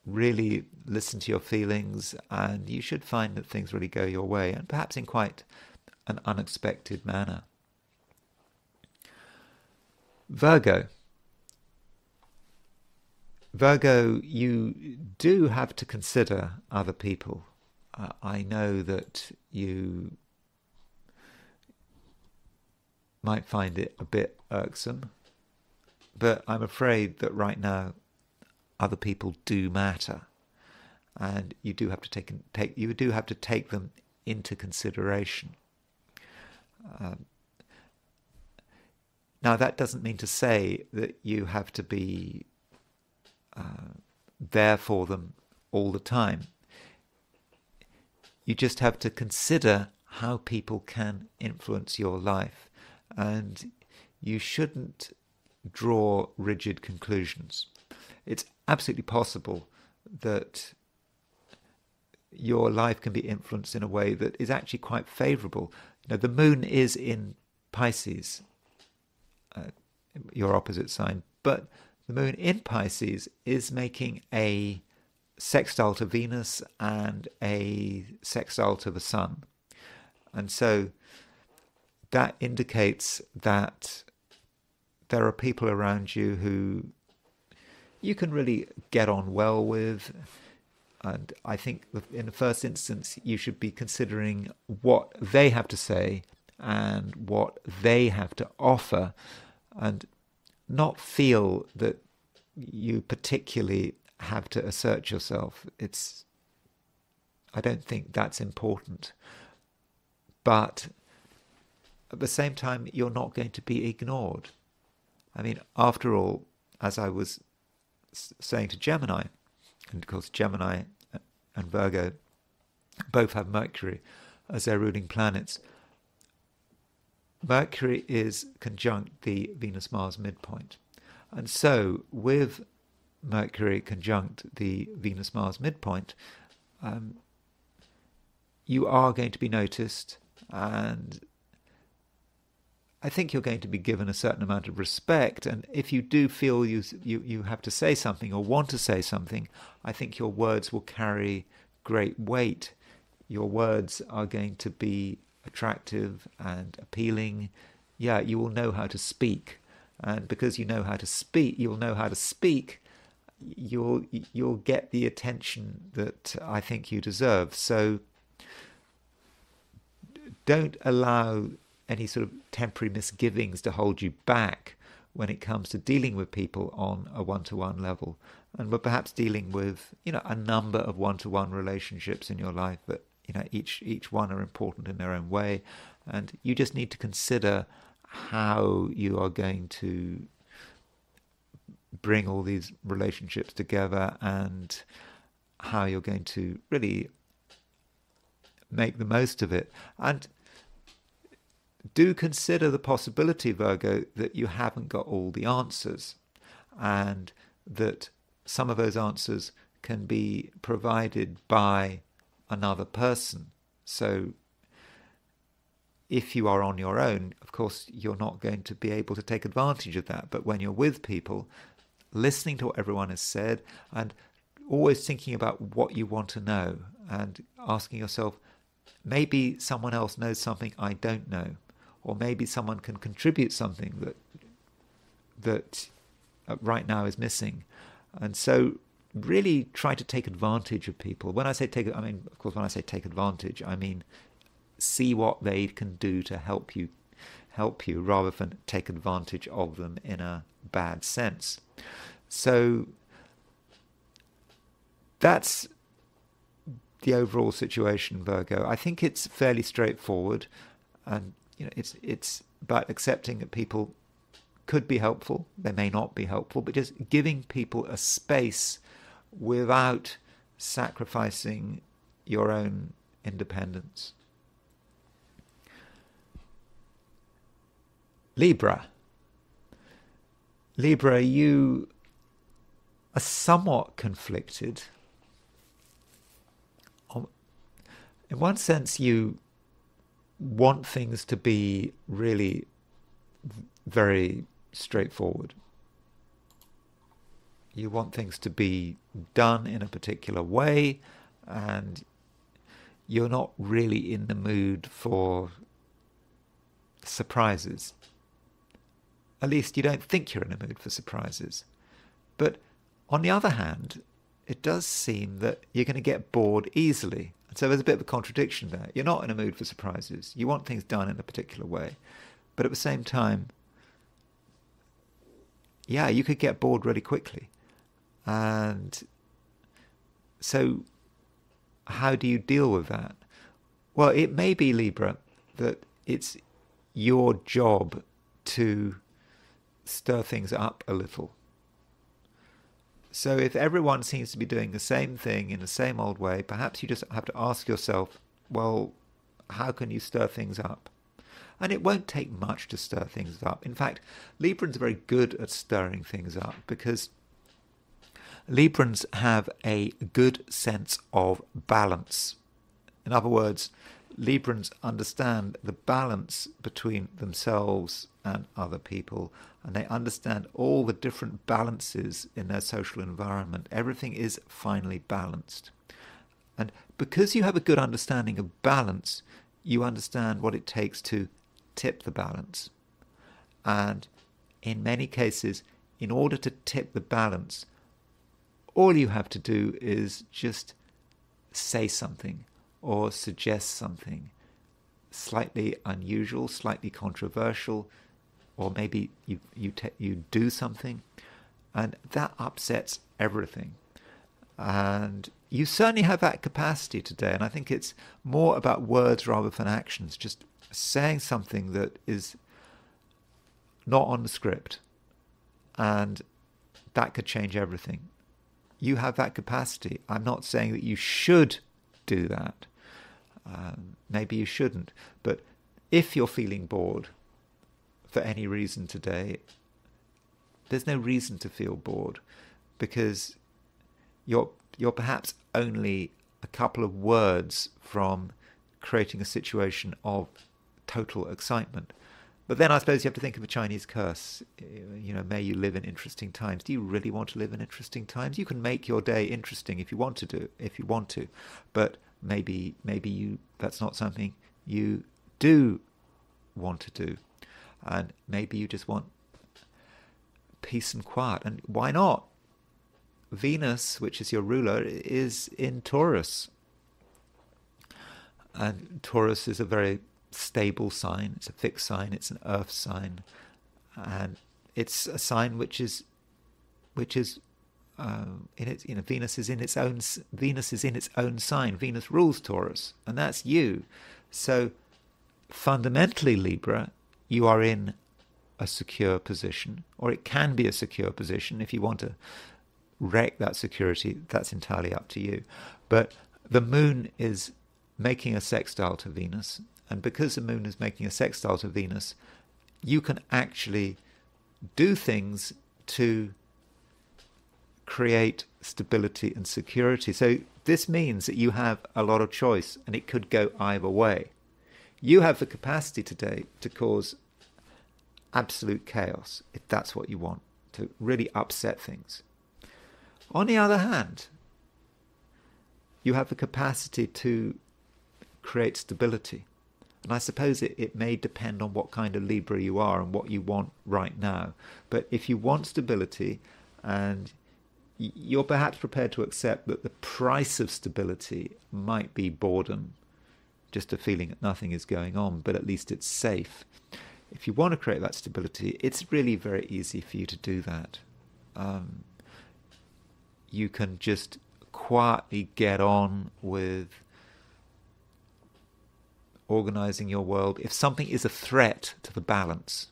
really listen to your feelings, and you should find that things really go your way, and perhaps in quite an unexpected manner. Virgo, you do have to consider other people. I know that you might find it a bit irksome, but I'm afraid that right now other people do matter, and you do have to take them into consideration. Now, that doesn't mean to say that you have to be there for them all the time. You just have to consider how people can influence your life, and you shouldn't draw rigid conclusions. It's absolutely possible that your life can be influenced in a way that is actually quite favourable. The moon is in Pisces, your opposite sign, but The moon in Pisces is making a sextile to Venus and a sextile to the sun. And so that indicates that there are people around you who you can really get on well with. And I think in the first instance, you should be considering what they have to say and what they have to offer, and not feel that you particularly have to assert yourself. I don't think that's important. But at the same time, you're not going to be ignored. I mean, after all, as I was saying to Gemini, and of course Gemini and Virgo both have Mercury as their ruling planets. Mercury is conjunct the Venus-Mars midpoint. And so with Mercury conjunct the Venus-Mars midpoint, you are going to be noticed, and I think you're going to be given a certain amount of respect. And if you do feel you have to say something or want to say something, I think your words will carry great weight. Your words are going to be attractive and appealing. Yeah, you will know how to speak. And because you know how to speak, you'll get the attention that I think you deserve. So don't allow any sort of temporary misgivings to hold you back when it comes to dealing with people on a one-to-one level. And we're perhaps dealing with, a number of one-to-one relationships in your life, but each one are important in their own way. And you just need to consider how you are going to bring all these relationships together and how you're going to really make the most of it. And do consider the possibility, Virgo, that you haven't got all the answers, and that some of those answers can be provided by another person. So if you are on your own, of course, you're not going to be able to take advantage of that. But when you're with people, listening to what everyone has said and always thinking about what you want to know and asking yourself, maybe someone else knows something I don't know, or maybe someone can contribute something that right now is missing. And so really try to take advantage of people. When I say take advantage, I mean see what they can do to help you rather than take advantage of them in a bad sense. So that's the overall situation, Virgo. I think it's fairly straightforward, and it's about accepting that people could be helpful, they may not be helpful, but just giving people a space without sacrificing your own independence. Libra, you are somewhat conflicted. In one sense, you want things to be really very straightforward. You want things to be done in a particular way, and you're not really in the mood for surprises. At least you don't think you're in a mood for surprises. But on the other hand, it does seem that you're going to get bored easily. And so there's a bit of a contradiction there. You're not in a mood for surprises. You want things done in a particular way. But at the same time, yeah, you could get bored really quickly. And so how do you deal with that? Well, it may be, Libra, that it's your job to stir things up a little. So if everyone seems to be doing the same thing in the same old way, perhaps you just have to ask yourself, well, how can you stir things up? And it won't take much to stir things up. In fact, Librans are very good at stirring things up because Librans have a good sense of balance. In other words, Librans understand the balance between themselves and other people, and they understand all the different balances in their social environment. Everything is finely balanced. And because you have a good understanding of balance, you understand what it takes to tip the balance. And in many cases, in order to tip the balance, all you have to do is just say something or suggest something slightly unusual, slightly controversial, or maybe you do something, and that upsets everything. And you certainly have that capacity today, and I think it's more about words rather than actions, just saying something that is not on the script, and that could change everything. You have that capacity. I'm not saying that you should do that. Maybe you shouldn't. But if you're feeling bored for any reason today, there's no reason to feel bored, because you're perhaps only a couple of words from creating a situation of total excitement. But then I suppose you have to think of a Chinese curse. May you live in interesting times. Do you really want to live in interesting times? You can make your day interesting if you want to, but maybe that's not something you do want to do, and maybe you just want peace and quiet. And why not? Venus, which is your ruler, is in Taurus, and Taurus is a very stable sign. It's a fixed sign. It's an earth sign, and it's a sign which is in its, Venus is in its own sign. Venus rules Taurus, and that's you. So fundamentally, Libra, you are in a secure position, or it can be a secure position. If you want to wreck that security, that's entirely up to you. But the moon is making a sextile to Venus, and because the moon is making a sextile to Venus, you can actually do things to create stability and security. So this means that you have a lot of choice, and it could go either way. You have the capacity today to cause absolute chaos, if that's what you want, to really upset things. On the other hand, you have the capacity to create stability. And I suppose it may depend on what kind of Libra you are and what you want right now. But if you want stability, and you're perhaps prepared to accept that the price of stability might be boredom, just a feeling that nothing is going on, but at least it's safe. If you want to create that stability, it's really very easy for you to do that. You can just quietly get on with organizing your world. If something is a threat to the balance,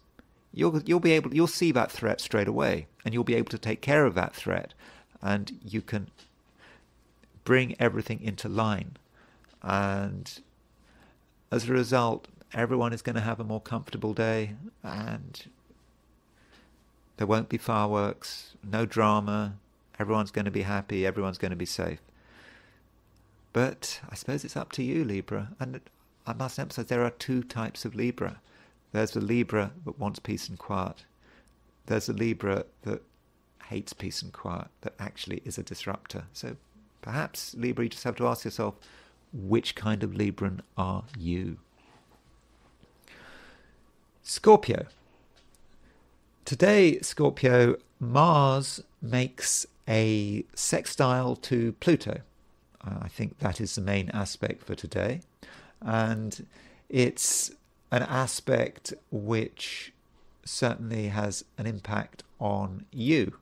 you'll see that threat straight away, and you'll be able to take care of that threat, and you can bring everything into line. And as a result, everyone is going to have a more comfortable day, and there won't be fireworks, no drama. Everyone's going to be happy. Everyone's going to be safe. But I suppose it's up to you, Libra. And I must emphasize, there are two types of Libra. There's the Libra that wants peace and quiet. There's the Libra that hates peace and quiet, that actually is a disruptor. So perhaps, Libra, you just have to ask yourself, which kind of Libran are you? Scorpio. Today, Scorpio, Mars makes a sextile to Pluto. I think that is the main aspect for today. And it's an aspect which certainly has an impact on you.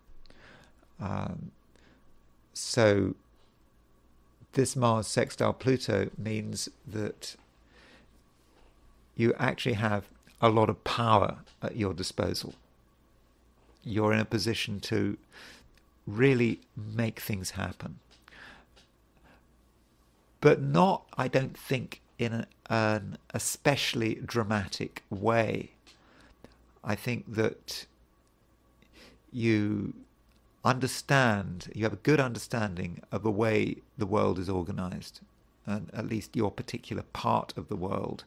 So this Mars sextile Pluto means that you actually have a lot of power at your disposal. You're in a position to really make things happen. But not, I don't think, in an especially dramatic way. I think that you have a good understanding of the way the world is organized. and at least your particular part of the world.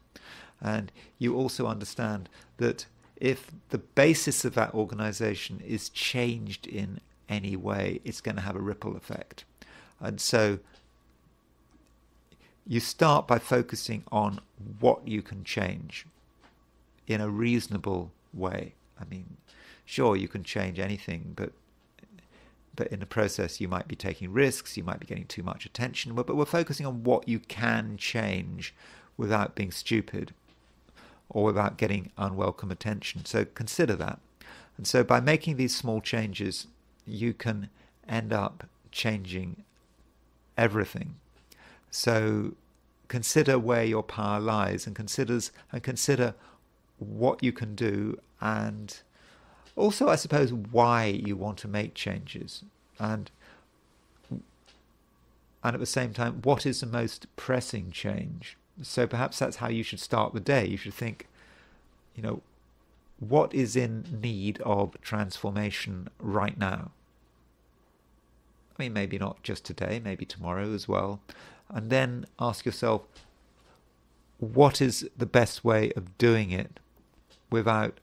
And you also understand that if the basis of that organization is changed in any way, it's going to have a ripple effect. And so you start by focusing on what you can change in a reasonable way. I mean, sure, you can change anything, but in the process you might be taking risks, you might be getting too much attention, but we're focusing on what you can change without being stupid or without getting unwelcome attention. So consider that. And so by making these small changes, you can end up changing everything. So consider where your power lies, and consider what you can do, and also, I suppose, why you want to make changes, and at the same time, what is the most pressing change? So perhaps that's how you should start the day. You should think, what is in need of transformation right now? I mean, maybe not just today, maybe tomorrow as well. And then ask yourself, what is the best way of doing it without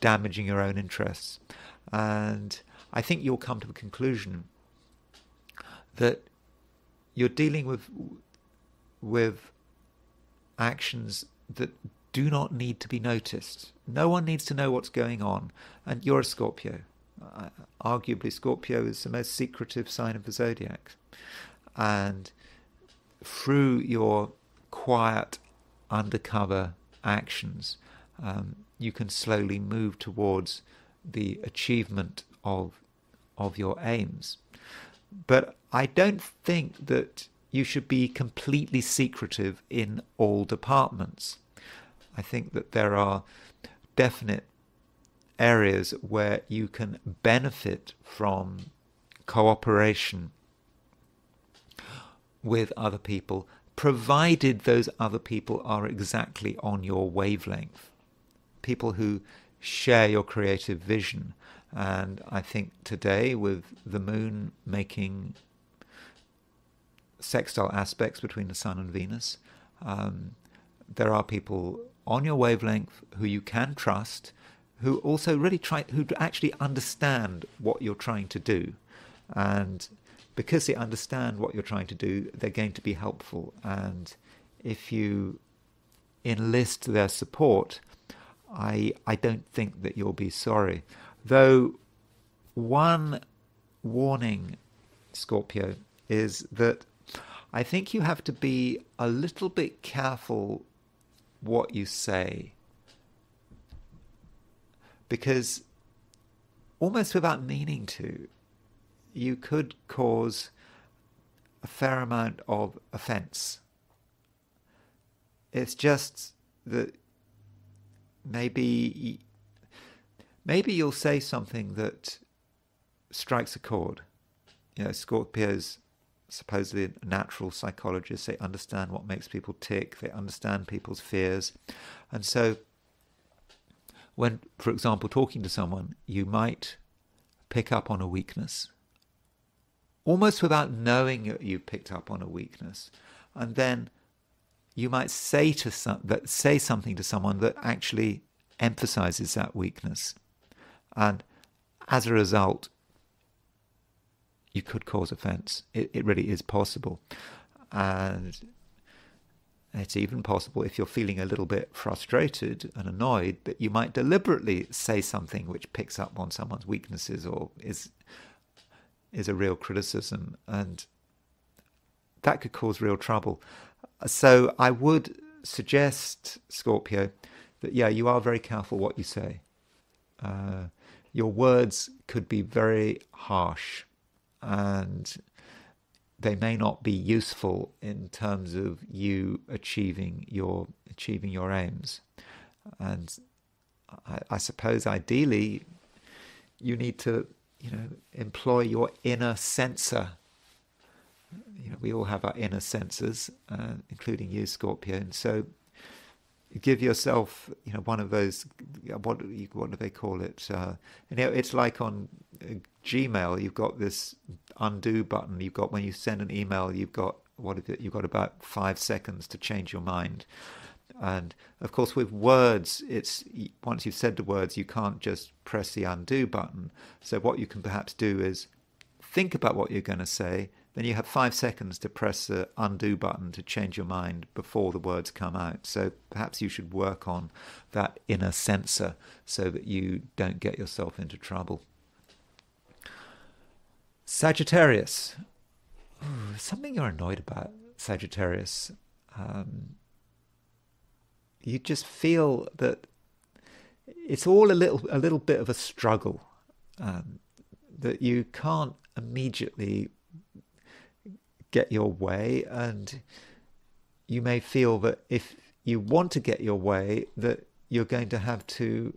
damaging your own interests? And I think you'll come to the conclusion that you're dealing with actions that do not need to be noticed. No one needs to know what's going on. And you're a Scorpio. Arguably, Scorpio is the most secretive sign of the zodiac. And through your quiet, undercover actions, you can slowly move towards the achievement of your aims. But I don't think that you should be completely secretive in all departments. I think that there are definite areas where you can benefit from cooperation with other people, provided those other people are exactly on your wavelength. People who share your creative vision. And I think today, with the moon making sextile aspects between the Sun and Venus, there are people on your wavelength who you can trust, who also really who actually understand what you're trying to do. And because they understand what you're trying to do, they're going to be helpful. And if you enlist their support, I don't think that you'll be sorry. Though one warning, Scorpio, is that I think you have to be a little bit careful what you say, because almost without meaning to, you could cause a fair amount of offense. It's just that maybe you'll say something that strikes a chord. Scorpios, supposedly natural psychologists, they understand what makes people tick, they understand people's fears. And so when, for example, talking to someone, you might pick up on a weakness, almost without knowing that you picked up on a weakness. And then you might say something to someone that actually emphasizes that weakness. And as a result, you could cause offense. It really is possible. And it's even possible, if you're feeling a little bit frustrated and annoyed, that you might deliberately say something which picks up on someone's weaknesses or is a real criticism, and that could cause real trouble. So I would suggest, Scorpio, that you are very careful what you say. Your words could be very harsh, and they may not be useful in terms of you achieving your aims. And I suppose ideally you need to employ your inner censor. We all have our inner censors, including you, Scorpio. And so give yourself, one of those, what do they call it? It's like on Gmail, you've got this undo button. You've got, when you send an email, you've got, what is it? You've got about 5 seconds to change your mind. And of course, with words, it's once you've said the words, you can't just press the undo button. So what you can perhaps do is think about what you're going to say. Then you have 5 seconds to press the undo button to change your mind before the words come out. So perhaps you should work on that inner censor so that you don't get yourself into trouble. Sagittarius. Ooh, something you're annoyed about, Sagittarius. You just feel that it's all a little bit of a struggle, that you can't immediately get your way, and you may feel that if you want to get your way, that you're going to have to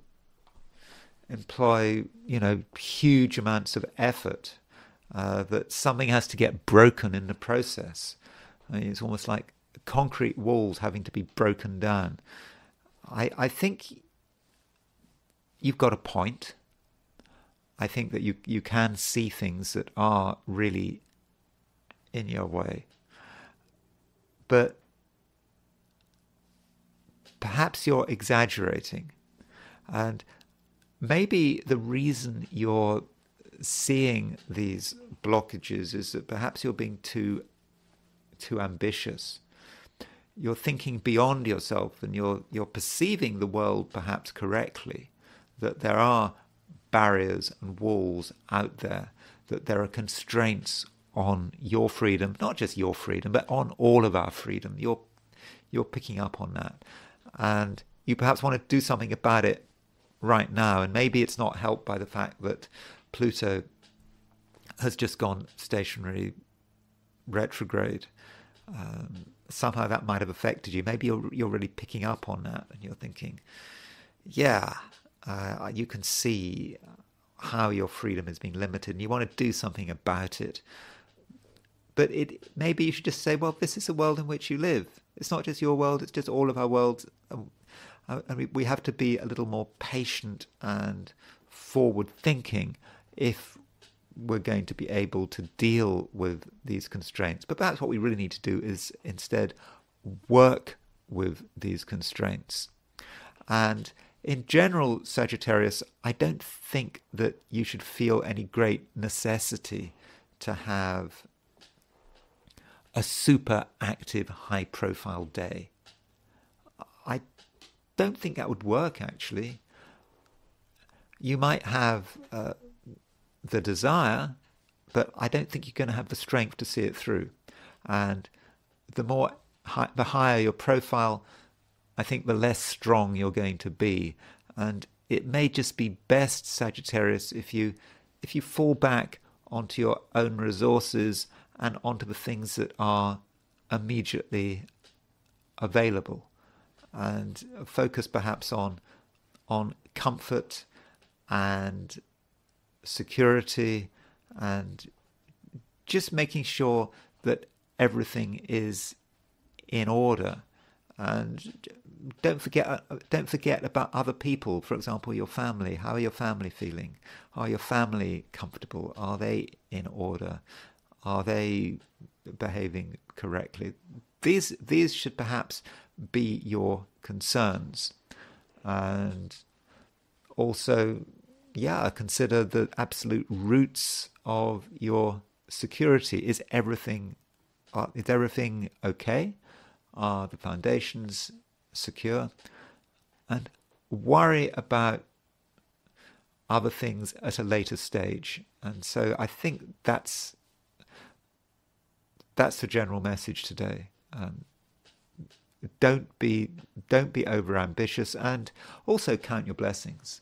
employ, huge amounts of effort, that something has to get broken in the process. I mean, it's almost like concrete walls having to be broken down. I think you've got a point. I think that you can see things that are really in your way. But perhaps you're exaggerating. And maybe the reason you're seeing these blockages is that perhaps you're being too ambitious. You're thinking beyond yourself, and you're perceiving the world perhaps correctly, that there are barriers and walls out there, that there are constraints on your freedom, not just your freedom, but on all of our freedom. You're picking up on that, and you perhaps want to do something about it right now. And maybe it's not helped by the fact that Pluto has just gone stationary retrograde. Somehow that might have affected you. Maybe you're really picking up on that, and you're thinking, you can see how your freedom is being limited, and you want to do something about it. But maybe you should just say, well, this is the world in which you live. It's not just your world, it's just all of our worlds. And we have to be a little more patient and forward-thinking if we're going to be able to deal with these constraints. But perhaps what we really need to do is instead work with these constraints. And in general, Sagittarius, I don't think that you should feel any great necessity to have a super active, high-profile day. I don't think that would work, actually. You might have the desire, but I don't think you're going to have the strength to see it through. And the higher your profile, I think the less strong you're going to be. And it may just be best, Sagittarius, if you fall back onto your own resources and onto the things that are immediately available, and focus perhaps on comfort and security, and just making sure that everything is in order. And don't forget about other people. For example, your family. How are your family feeling? Are your family comfortable? Are they in order? Are they behaving correctly? These should perhaps be your concerns. And also, consider the absolute roots of your security. Is everything okay? Are the foundations secure? And worry about other things at a later stage. And so I think that's the general message today. Don't be over ambitious, and also count your blessings.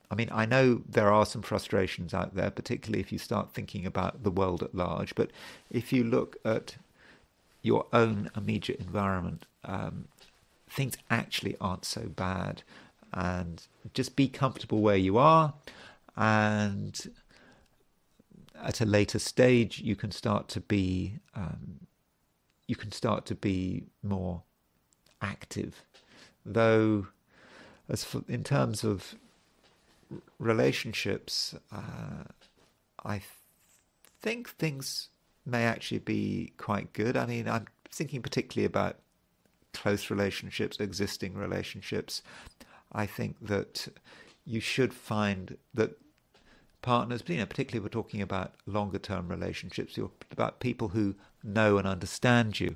I mean, I know there are some frustrations out there, particularly if you start thinking about the world at large. But if you look at your own immediate environment, things actually aren't so bad. And just be comfortable where you are, and at a later stage you can start to be more active Though, in terms of relationships, I think things may actually be quite good. I mean, I'm thinking particularly about close relationships, existing relationships. I think that you should find that partners, particularly if we're talking about longer term relationships, about people who know and understand you.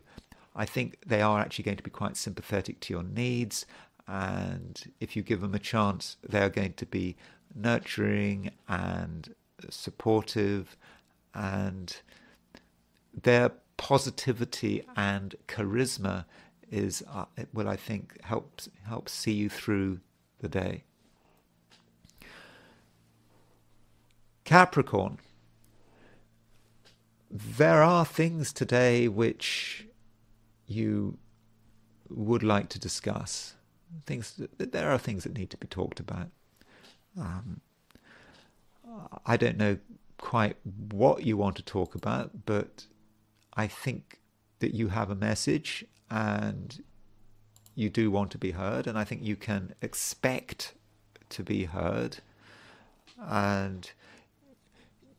I think they are actually going to be quite sympathetic to your needs, and if you give them a chance, they're going to be nurturing and supportive, and their positivity and charisma will, I think, help see you through the day. Capricorn. There are things today which you would like to discuss. There are things that need to be talked about. I don't know quite what you want to talk about, but I think that you have a message and you do want to be heard, and I think you can expect to be heard. And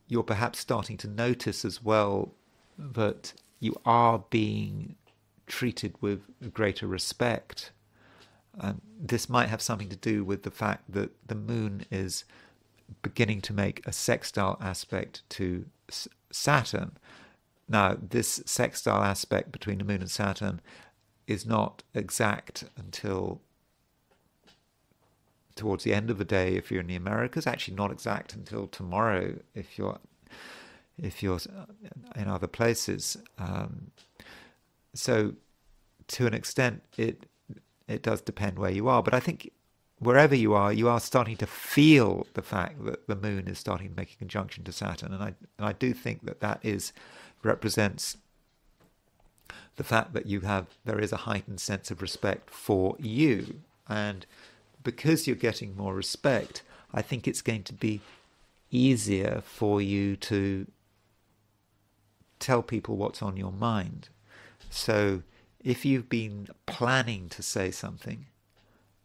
you're perhaps starting to notice as well that you are being treated with greater respect. This might have something to do with the fact that the moon is beginning to make a sextile aspect to Saturn. Now, this sextile aspect between the moon and Saturn is not exact until towards the end of the day if you're in the Americas. Actually not exact until tomorrow if you're in other places. So to an extent it does depend where you are, but I think wherever you are starting to feel the fact that the moon is starting to make a conjunction to Saturn, and I do think that represents the fact that there is a heightened sense of respect for you, and because you're getting more respect, I think it's going to be easier for you to tell people what's on your mind. So if you've been planning to say something,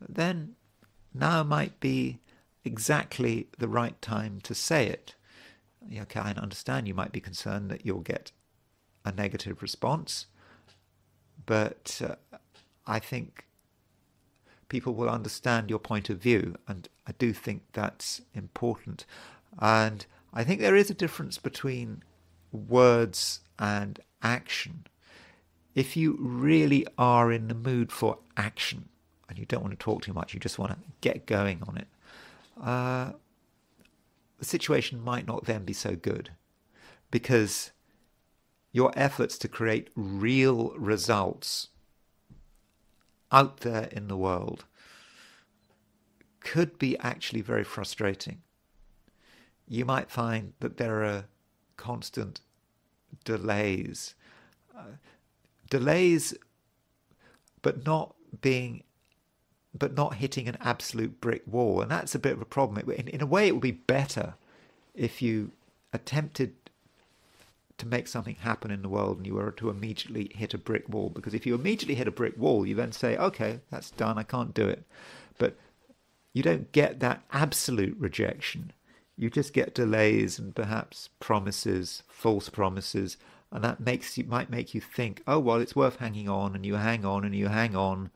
then now might be exactly the right time to say it. Okay, I understand you might be concerned that you'll get a negative response, but I think people will understand your point of view, and I do think that's important. And I think there is a difference between words and action. If you really are in the mood for action and you don't want to talk too much, you just want to get going on it, the situation might not then be so good, because your efforts to create real results out there in the world could be actually very frustrating. You might find that there are constant delays, but not hitting an absolute brick wall, and that's a bit of a problem. In a way, it would be better if you attempted to make something happen in the world and you were to immediately hit a brick wall, because if you immediately hit a brick wall, you then say, okay, that's done, I can't do it. But you don't get that absolute rejection. You just get delays and perhaps promises, false promises, and that might make you think, oh, well, it's worth hanging on, and you hang on and you hang on,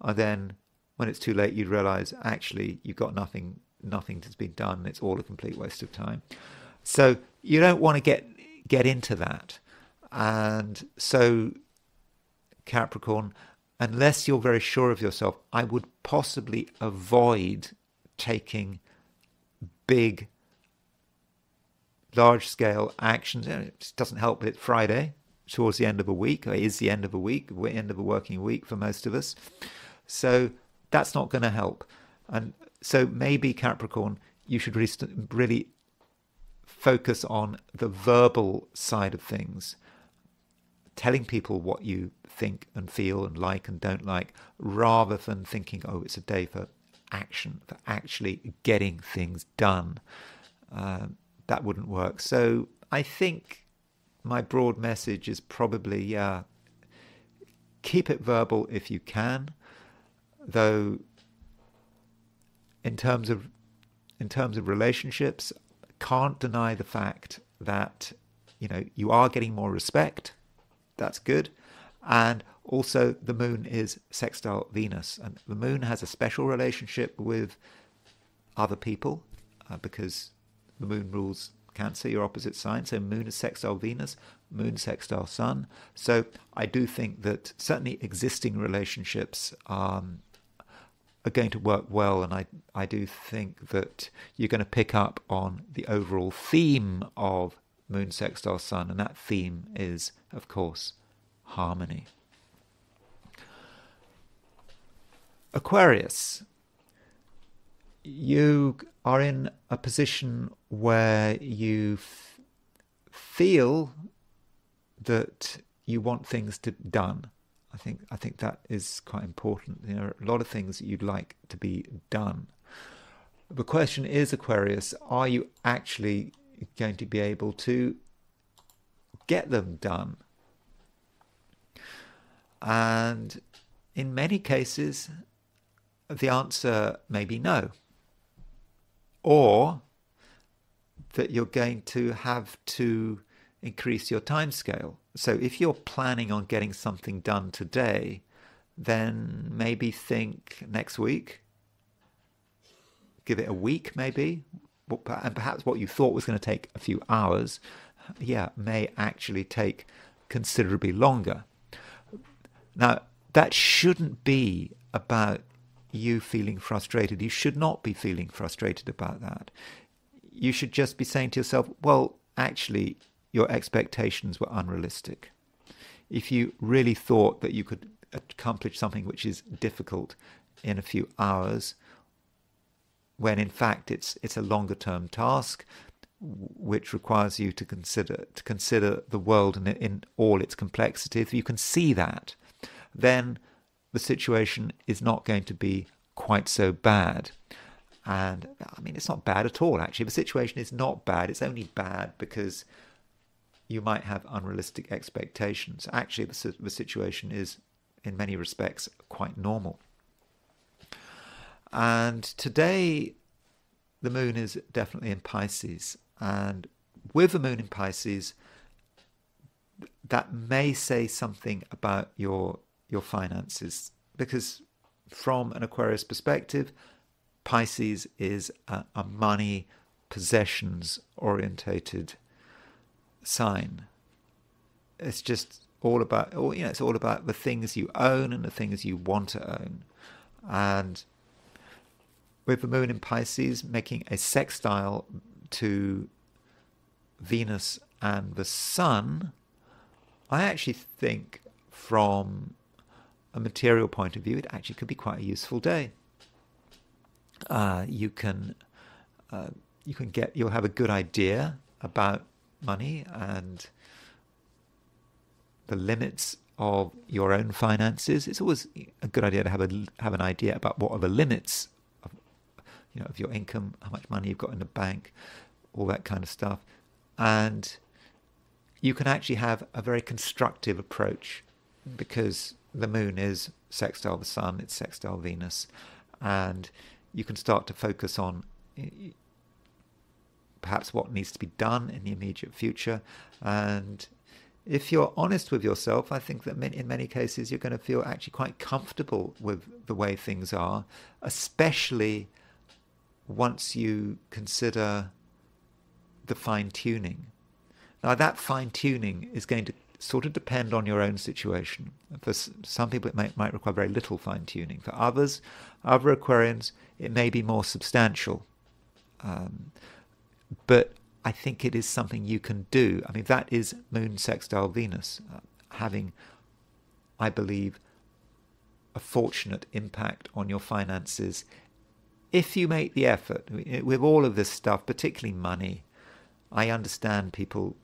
and then when it's too late, you realise actually you've got nothing that's been done. It's all a complete waste of time. So you don't want to get into that. And so, Capricorn, unless you're very sure of yourself, I would possibly avoid taking big, large-scale actions. It doesn't help that it's Friday, towards the end of a week, or is the end of a week, end of a working week for most of us. So that's not going to help. And so maybe, Capricorn, you should really focus on the verbal side of things, telling people what you think and feel and like and don't like, rather than thinking, oh, it's a day for action, for actually getting things done. That wouldn't work. So I think my broad message is probably, keep it verbal if you can. though in terms of relationships, can't deny the fact that, you know, you are getting more respect. That's good. And also the moon is sextile Venus, and the moon has a special relationship with other people because the moon rules Cancer, your opposite sign. So moon is sextile Venus, moon sextile Sun. So I do think that certainly existing relationships are going to work well, and I do think that you're going to pick up on the overall theme of moon sextile Sun, and that theme is, of course, harmony. Aquarius, you are in a position where you feel that you want things to be done. I think that is quite important. There are a lot of things that you'd like to be done. The question is, Aquarius, are you actually going to be able to get them done? And in many cases, the answer may be no. Or that you're going to have to increase your time scale. So if you're planning on getting something done today, then maybe think next week. Give it a week maybe. And perhaps what you thought was going to take a few hours, may actually take considerably longer. Now, that shouldn't be about you feeling frustrated. You should not be feeling frustrated about that. You should just be saying to yourself, well, actually, your expectations were unrealistic. If you really thought that you could accomplish something which is difficult in a few hours, when in fact it's a longer term task which requires you to consider the world in all its complexity, if you can see that, then the situation is not going to be quite so bad. And I mean, it's not bad at all, actually. The situation is not bad. It's only bad because you might have unrealistic expectations. Actually, the situation is, in many respects, quite normal. And today, the moon is definitely in Pisces. And with the moon in Pisces, that may say something about your finances, because from an Aquarius perspective, Pisces is a money, possessions orientated sign. It's just all about, it's all about the things you own and the things you want to own. And with the moon in Pisces making a sextile to Venus and the Sun, I actually think from a material point of view, it actually could be quite a useful day. You'll have a good idea about money and the limits of your own finances. It's always a good idea to have an idea about what are the limits of your income, how much money you've got in the bank, all that kind of stuff. And you can actually have a very constructive approach because the moon is sextile the Sun, it's sextile Venus, and you can start to focus on perhaps what needs to be done in the immediate future. And if you're honest with yourself, I think that in many cases you're going to feel actually quite comfortable with the way things are, especially once you consider the fine-tuning. Now, that fine-tuning is going to sort of depend on your own situation. For some people, it might require very little fine-tuning. For other Aquarians, it may be more substantial. But I think it is something you can do. I mean, that is moon sextile Venus, having, I believe, a fortunate impact on your finances if you make the effort. With all of this stuff, particularly money, I understand people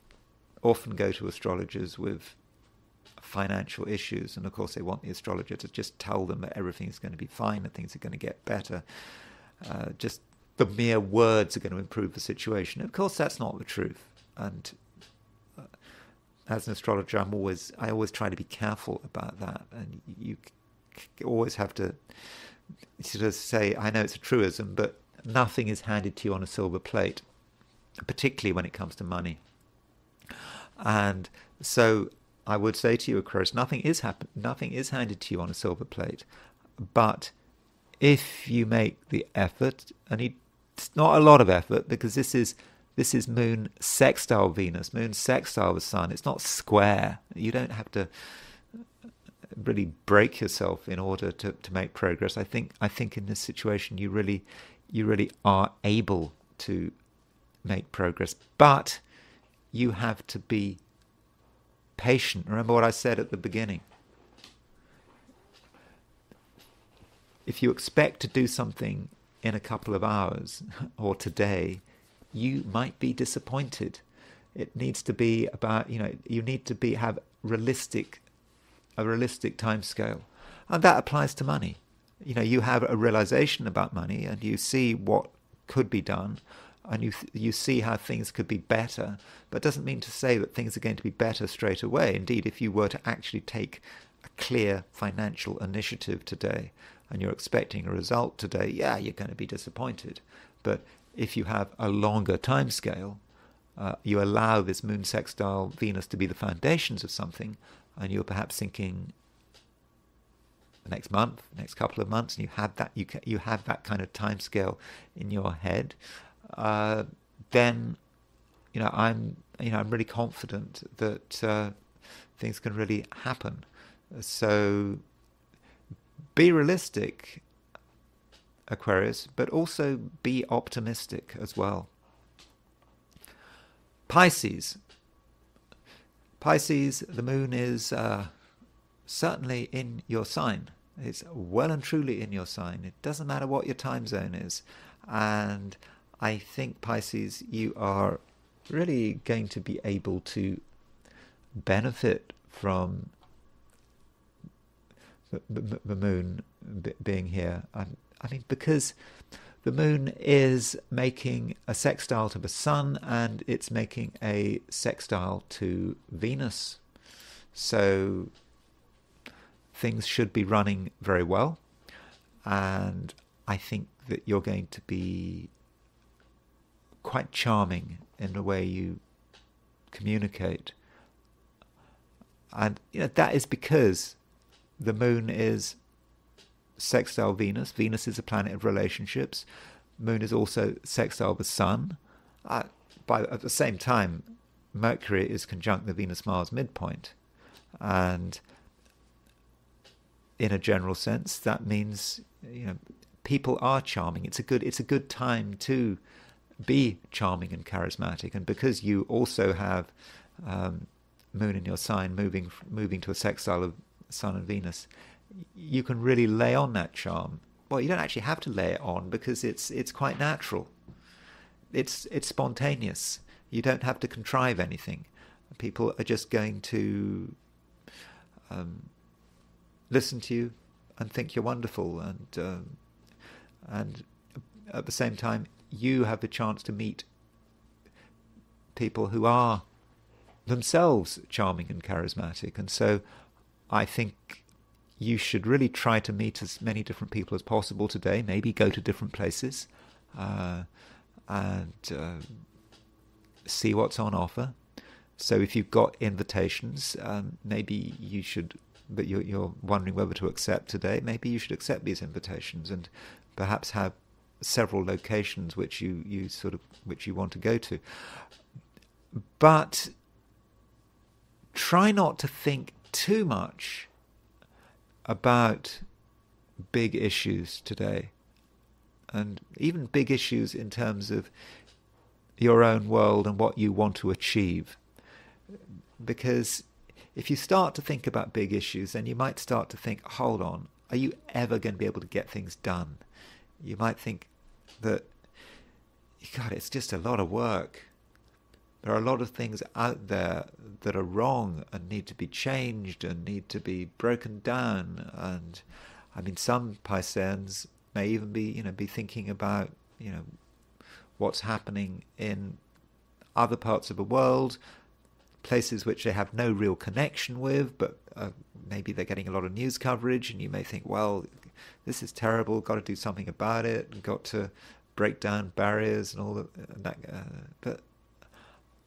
often go to astrologers with financial issues, and of course they want the astrologer to just tell them that everything's going to be fine and things are going to get better. Just the mere words are going to improve the situation. Of course, that's not the truth. And as an astrologer, I always try to be careful about that. And you always have to sort of say, I know it's a truism, but nothing is handed to you on a silver plate, particularly when it comes to money. And so I would say to you, Aquarius, nothing is handed to you on a silver plate. But if you make the effort, and it's not a lot of effort, because this is Moon sextile Venus, Moon sextile the Sun. It's not square. You don't have to really break yourself in order to make progress. I think in this situation you really are able to make progress, but you have to be patient. Remember what I said at the beginning. If you expect to do something in a couple of hours or today, you might be disappointed. It needs to be about, you need to have a realistic time scale. And that applies to money. You have a realization about money, and you see what could be done, and you see how things could be better, but it doesn't mean to say that things are going to be better straight away. Indeed, if you were to actually take a clear financial initiative today, and you're expecting a result today, yeah, you're going to be disappointed. But if you have a longer time scale, you allow this Moon sextile Venus to be the foundations of something, and you're perhaps thinking the next month, next couple of months, and you have that kind of time scale in your head, then I'm really confident that things can really happen. So be realistic, Aquarius, but also be optimistic as well. Pisces, the moon is certainly in your sign. It's well and truly in your sign. It doesn't matter what your time zone is. And I think, Pisces, you are really going to be able to benefit from the moon being here. I mean, because the moon is making a sextile to the sun, and it's making a sextile to Venus. So things should be running very well. And I think that you're going to be quite charming in the way you communicate. And that is because the moon is sextile Venus. Venus is a planet of relationships. Moon is also sextile the sun. At the same time, Mercury is conjunct the Venus-Mars midpoint. And in a general sense, that means people are charming. It's a good time to be charming and charismatic. And because you also have moon in your sign moving to a sextile of Sun and Venus, you can really lay on that charm. Well, you don't actually have to lay it on, because it's quite natural. It's spontaneous. You don't have to contrive anything. People are just going to listen to you and think you're wonderful, and at the same time, you have the chance to meet people who are themselves charming and charismatic. And so I think you should really try to meet as many different people as possible today, maybe go to different places, and see what's on offer. So if you've got invitations, maybe you should, but you're wondering whether to accept today, maybe you should accept these invitations and perhaps have several locations which you want to go to. But try not to think too much about big issues today, and even big issues in terms of your own world and what you want to achieve. Because if you start to think about big issues, then you might start to think, hold on, are you ever going to be able to get things done? You might think that, God, it's just a lot of work. There are a lot of things out there that are wrong and need to be changed and need to be broken down. And I mean, some Pisceans may even be thinking about, what's happening in other parts of the world, places which they have no real connection with, but maybe they're getting a lot of news coverage, and you may think, well, this is terrible, got to do something about it, and got to break down barriers and all that. But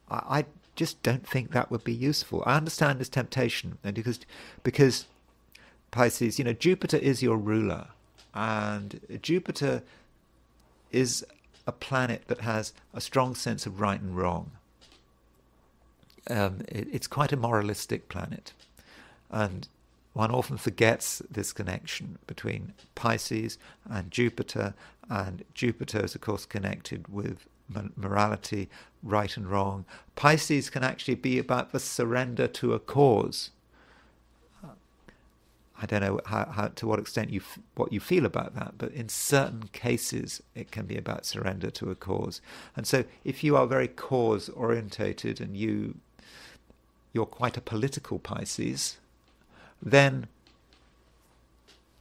I just don't think that would be useful. I understand this temptation, and because Pisces, Jupiter is your ruler, and Jupiter is a planet that has a strong sense of right and wrong. It's quite a moralistic planet, and one often forgets this connection between Pisces and Jupiter is, of course, connected with morality, right and wrong. Pisces can actually be about the surrender to a cause. I don't know how to what extent what you feel about that, but in certain cases it can be about surrender to a cause. And so if you are very cause orientated and you're quite a political Pisces, then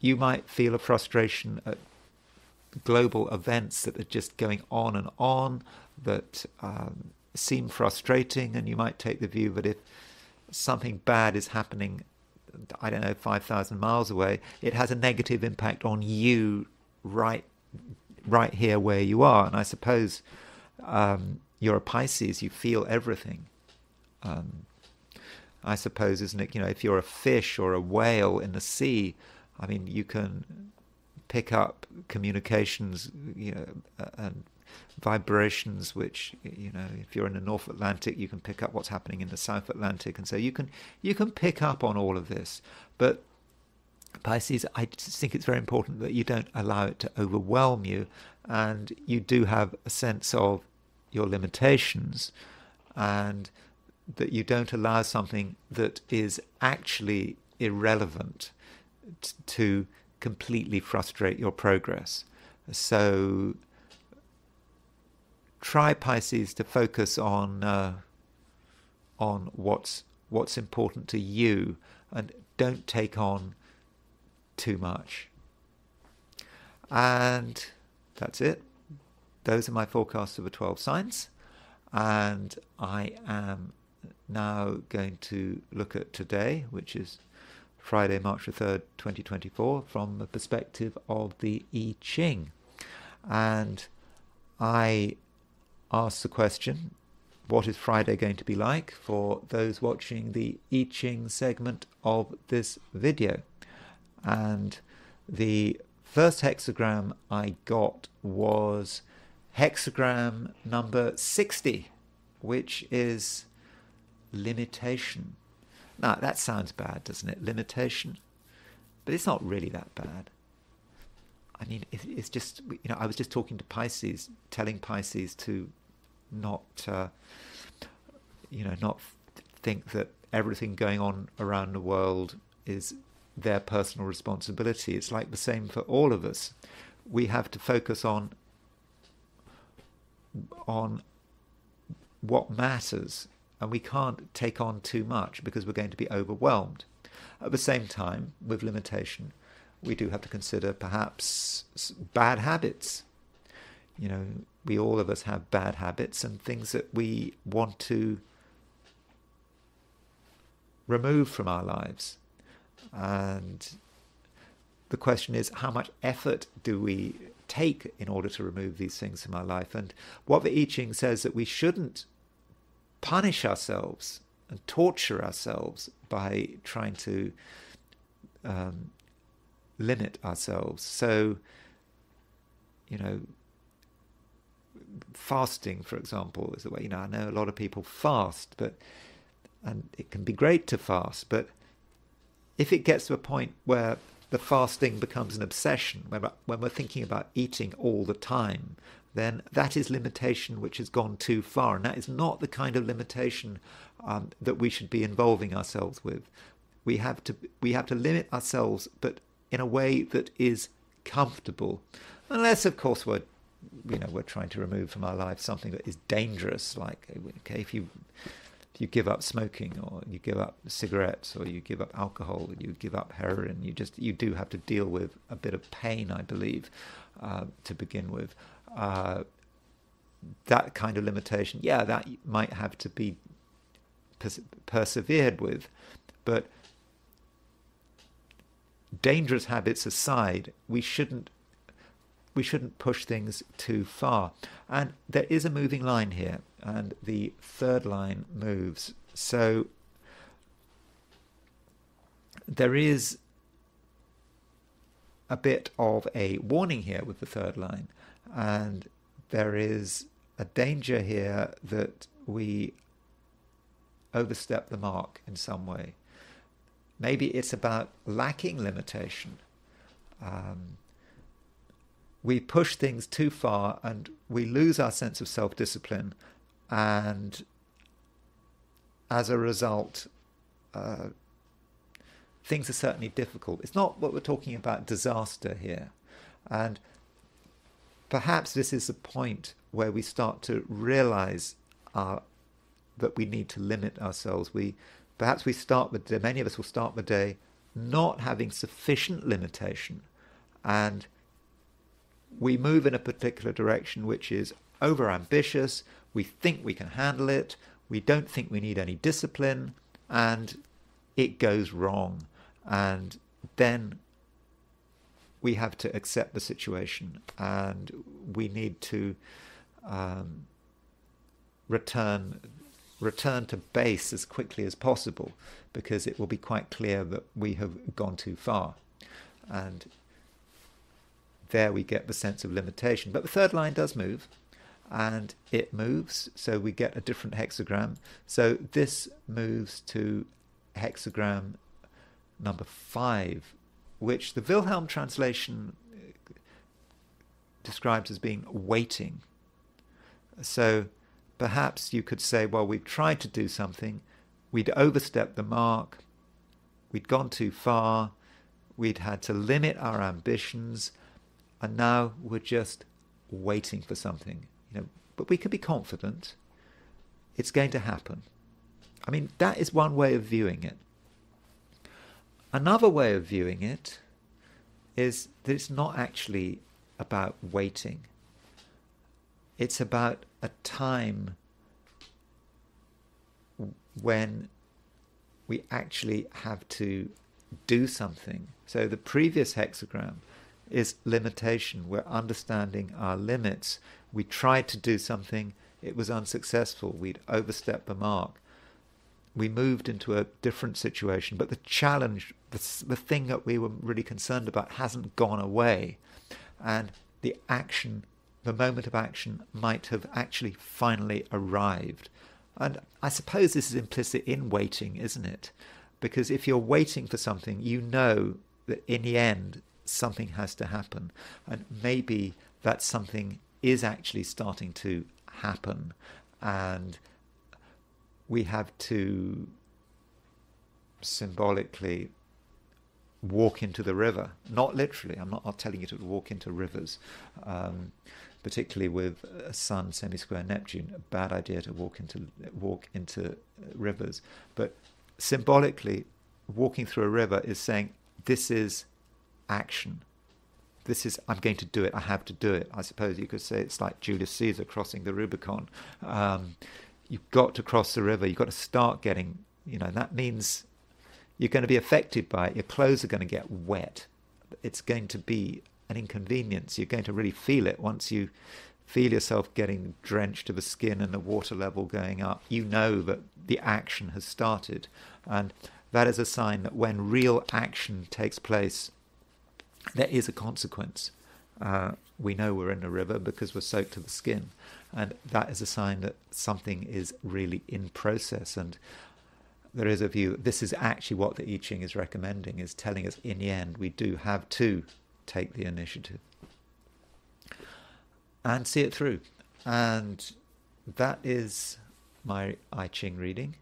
you might feel a frustration at global events that are just going on and on, that seem frustrating, and you might take the view that if something bad is happening, I don't know, 5,000 miles away, it has a negative impact on you right here where you are. And I suppose you're a Pisces, you feel everything. I suppose, isn't it, if you're a fish or a whale in the sea, I mean, you can pick up communications, and vibrations, which, if you're in the North Atlantic, you can pick up what's happening in the South Atlantic, and so you can pick up on all of this. But Pisces, I just think it's very important that you don't allow it to overwhelm you, and you do have a sense of your limitations, and that you don't allow something that is actually irrelevant to completely frustrate your progress. So try, Pisces, to focus on what's important to you, and don't take on too much. And that's it. Those are my forecasts of the 12 signs, and I am now going to look at today, which is Friday, March the 3rd, 2024, from the perspective of the I Ching. And I asked the question, what is Friday going to be like, for those watching the I Ching segment of this video. And the first hexagram I got was hexagram number 60, which is limitation. Now, that sounds bad, doesn't it? Limitation. But it's not really that bad. I mean, it's just, I was just talking to Pisces, telling Pisces to not think that everything going on around the world is their personal responsibility. It's like the same for all of us. We have to focus on what matters, and we can't take on too much because we're going to be overwhelmed. At the same time, with limitation, we do have to consider perhaps bad habits. We all of us have bad habits and things that we want to remove from our lives. And the question is, how much effort do we take in order to remove these things from our life? And what the I Ching says, that we shouldn't punish ourselves and torture ourselves by trying to limit ourselves. So, fasting, for example, is the way. I know a lot of people fast, and it can be great to fast, but if it gets to a point where the fasting becomes an obsession, when we're thinking about eating all the time, then that is limitation which has gone too far, and that is not the kind of limitation that we should be involving ourselves with. We have to limit ourselves, but in a way that is comfortable, unless, of course, we're trying to remove from our life something that is dangerous, like, okay, if you give up smoking, or you give up cigarettes, or you give up alcohol, or you give up heroin, you do have to deal with a bit of pain, I believe, to begin with. That kind of limitation, that might have to be persevered with, but dangerous habits aside, we shouldn't push things too far. And there is a moving line here, and the third line moves. So there is a bit of a warning here with the third line, and there is a danger here that we overstep the mark in some way. Maybe it's about lacking limitation. We push things too far and we lose our sense of self-discipline, and as a result, things are certainly difficult. It's not what we're talking about disaster here. And perhaps this is the point where we start to realize that we need to limit ourselves. Perhaps we start the day, many of us will start the day not having sufficient limitation, and we move in a particular direction which is over-ambitious. We think we can handle it. We don't think we need any discipline, and it goes wrong. And then we have to accept the situation, and we need to return to base as quickly as possible, because it will be quite clear that we have gone too far. And there we get the sense of limitation. But the third line does move, and it moves, so we get a different hexagram. So this moves to hexagram number 5, which the Wilhelm translation describes as being waiting. So perhaps you could say, well, we've tried to do something, we'd overstepped the mark, we'd gone too far, we'd had to limit our ambitions, and now we're just waiting for something. But we can be confident it's going to happen. I mean, that is one way of viewing it. Another way of viewing it is that it's not actually about waiting. It's about a time when we actually have to do something. So the previous hexagram is limitation. We're understanding our limits. We tried to do something, it was unsuccessful. We'd overstepped the mark. We moved into a different situation, but the challenge, the thing that we were really concerned about hasn't gone away. And the action, the moment of action might have actually finally arrived. And I suppose this is implicit in waiting, isn't it? Because if you're waiting for something, you know that in the end, something has to happen. And maybe that something is actually starting to happen. And we have to symbolically walk into the river. Not literally. I'm not telling you to walk into rivers. Particularly with a Sun semi-square Neptune, a bad idea to walk into rivers. But symbolically, walking through a river is saying, this is action. This is, I'm going to do it. I have to do it. I suppose you could say it's like Julius Caesar crossing the Rubicon. You've got to cross the river. You've got to start getting, that means you're going to be affected by it. Your clothes are going to get wet. It's going to be an inconvenience. You're going to really feel it once you feel yourself getting drenched to the skin and the water level going up. You know that the action has started. And that is a sign that when real action takes place, there is a consequence. We know we're in a river because we're soaked to the skin. And that is a sign that something is really in process. And there is a view, this is actually what the I Ching is recommending, is telling us in the end we do have to take the initiative and see it through. And that is my I Ching reading.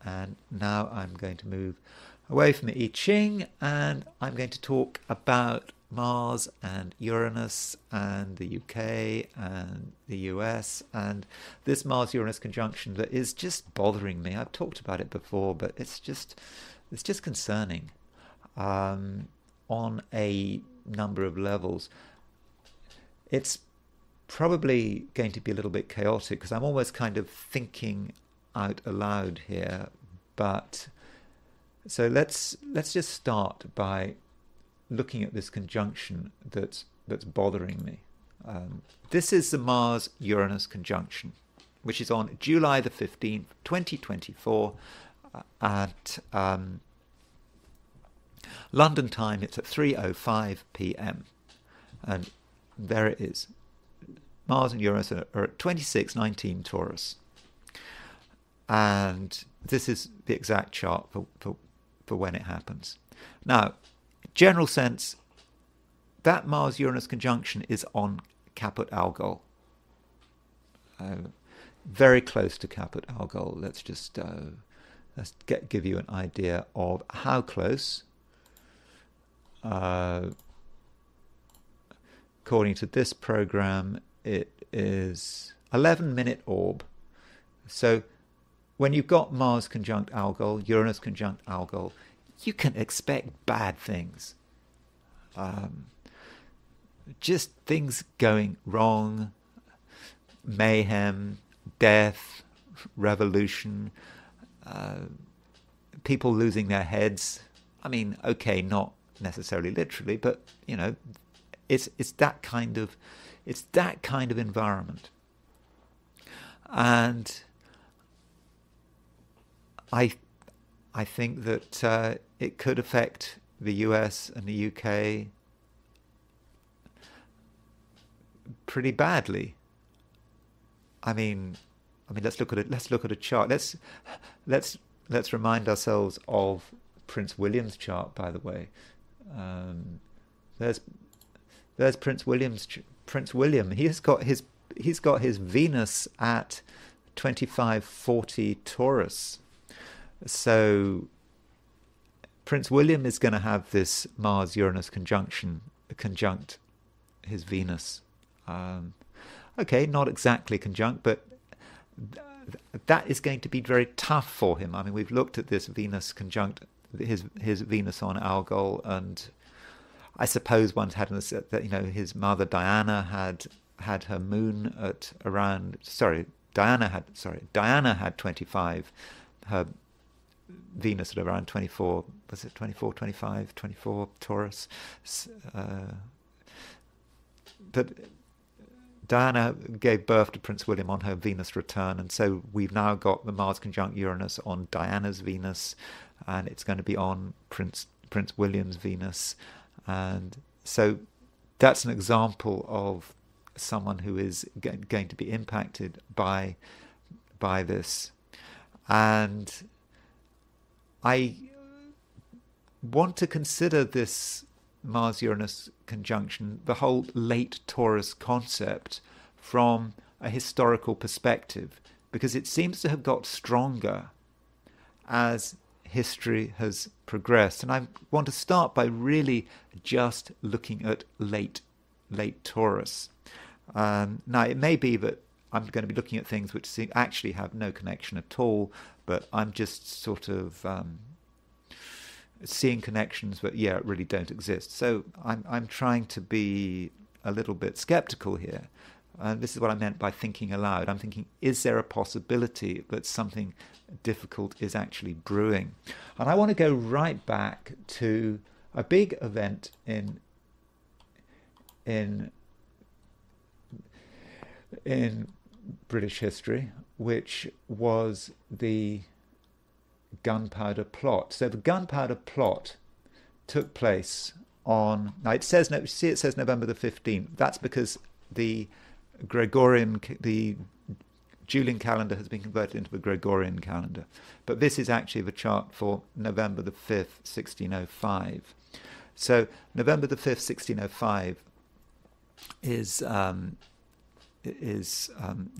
And now I'm going to move away from the I Ching, and I'm going to talk about Mars and Uranus and the UK and the US and this Mars-Uranus conjunction that is just bothering me. I've talked about it before, but it's just concerning on a number of levels. It's probably going to be a little bit chaotic because I'm almost kind of thinking out aloud here, but so let's just start by looking at this conjunction that's bothering me. This is the Mars-Uranus conjunction, which is on July the 15th, 2024, at London time. It's at 3:05 p.m. And there it is. Mars and Uranus are at 2619 Taurus. And this is the exact chart for when it happens. Now, general sense, that Mars-Uranus conjunction is on Caput Algol. Very close to Caput Algol. Let's just give you an idea of how close. According to this program, it is 11-minute orb. So when you've got Mars conjunct Algol, Uranus conjunct Algol, you can expect bad things. Just things going wrong, mayhem, death, revolution, people losing their heads. I mean, okay, not necessarily literally, but you know, it's that kind of environment. And I think that it could affect the US and the UK pretty badly. I mean, let's look at it. Let's look at a chart. Let's remind ourselves of Prince William's chart. By the way, there's Prince William's. Prince William. He's got his Venus at 2540 Taurus. So Prince William is going to have this Mars-Uranus conjunct his Venus. Okay, not exactly conjunct, but that is going to be very tough for him. I mean, we've looked at this Venus conjunct, his Venus on Algol, and I suppose one's had that, you know, his mother Diana had her moon at around. Diana had 25. Her Venus at around 24. Was it 24, 25, 24 Taurus? But Diana gave birth to Prince William on her Venus return, and so we've now got the Mars conjunct Uranus on Diana's Venus, and it's going to be on Prince William's Venus. And so that's an example of someone who is going to be impacted by this. And I want to consider this Mars-Uranus conjunction, the whole late Taurus concept, from a historical perspective, because it seems to have got stronger as history has progressed. And I want to start by really just looking at late Taurus. Now, it may be that I'm going to be looking at things which actually have no connection at all, but I'm just sort of seeing connections that, yeah, really don't exist. So I'm trying to be a little bit skeptical here. This is what I meant by thinking aloud. I'm thinking, is there a possibility that something difficult is actually brewing? And I want to go right back to a big event in British history, which was the Gunpowder Plot. So the Gunpowder Plot took place on, now it says November the 15th. That's because the Julian calendar has been converted into the Gregorian calendar. But this is actually the chart for November the 5th, 1605. So November the 5th, 1605 is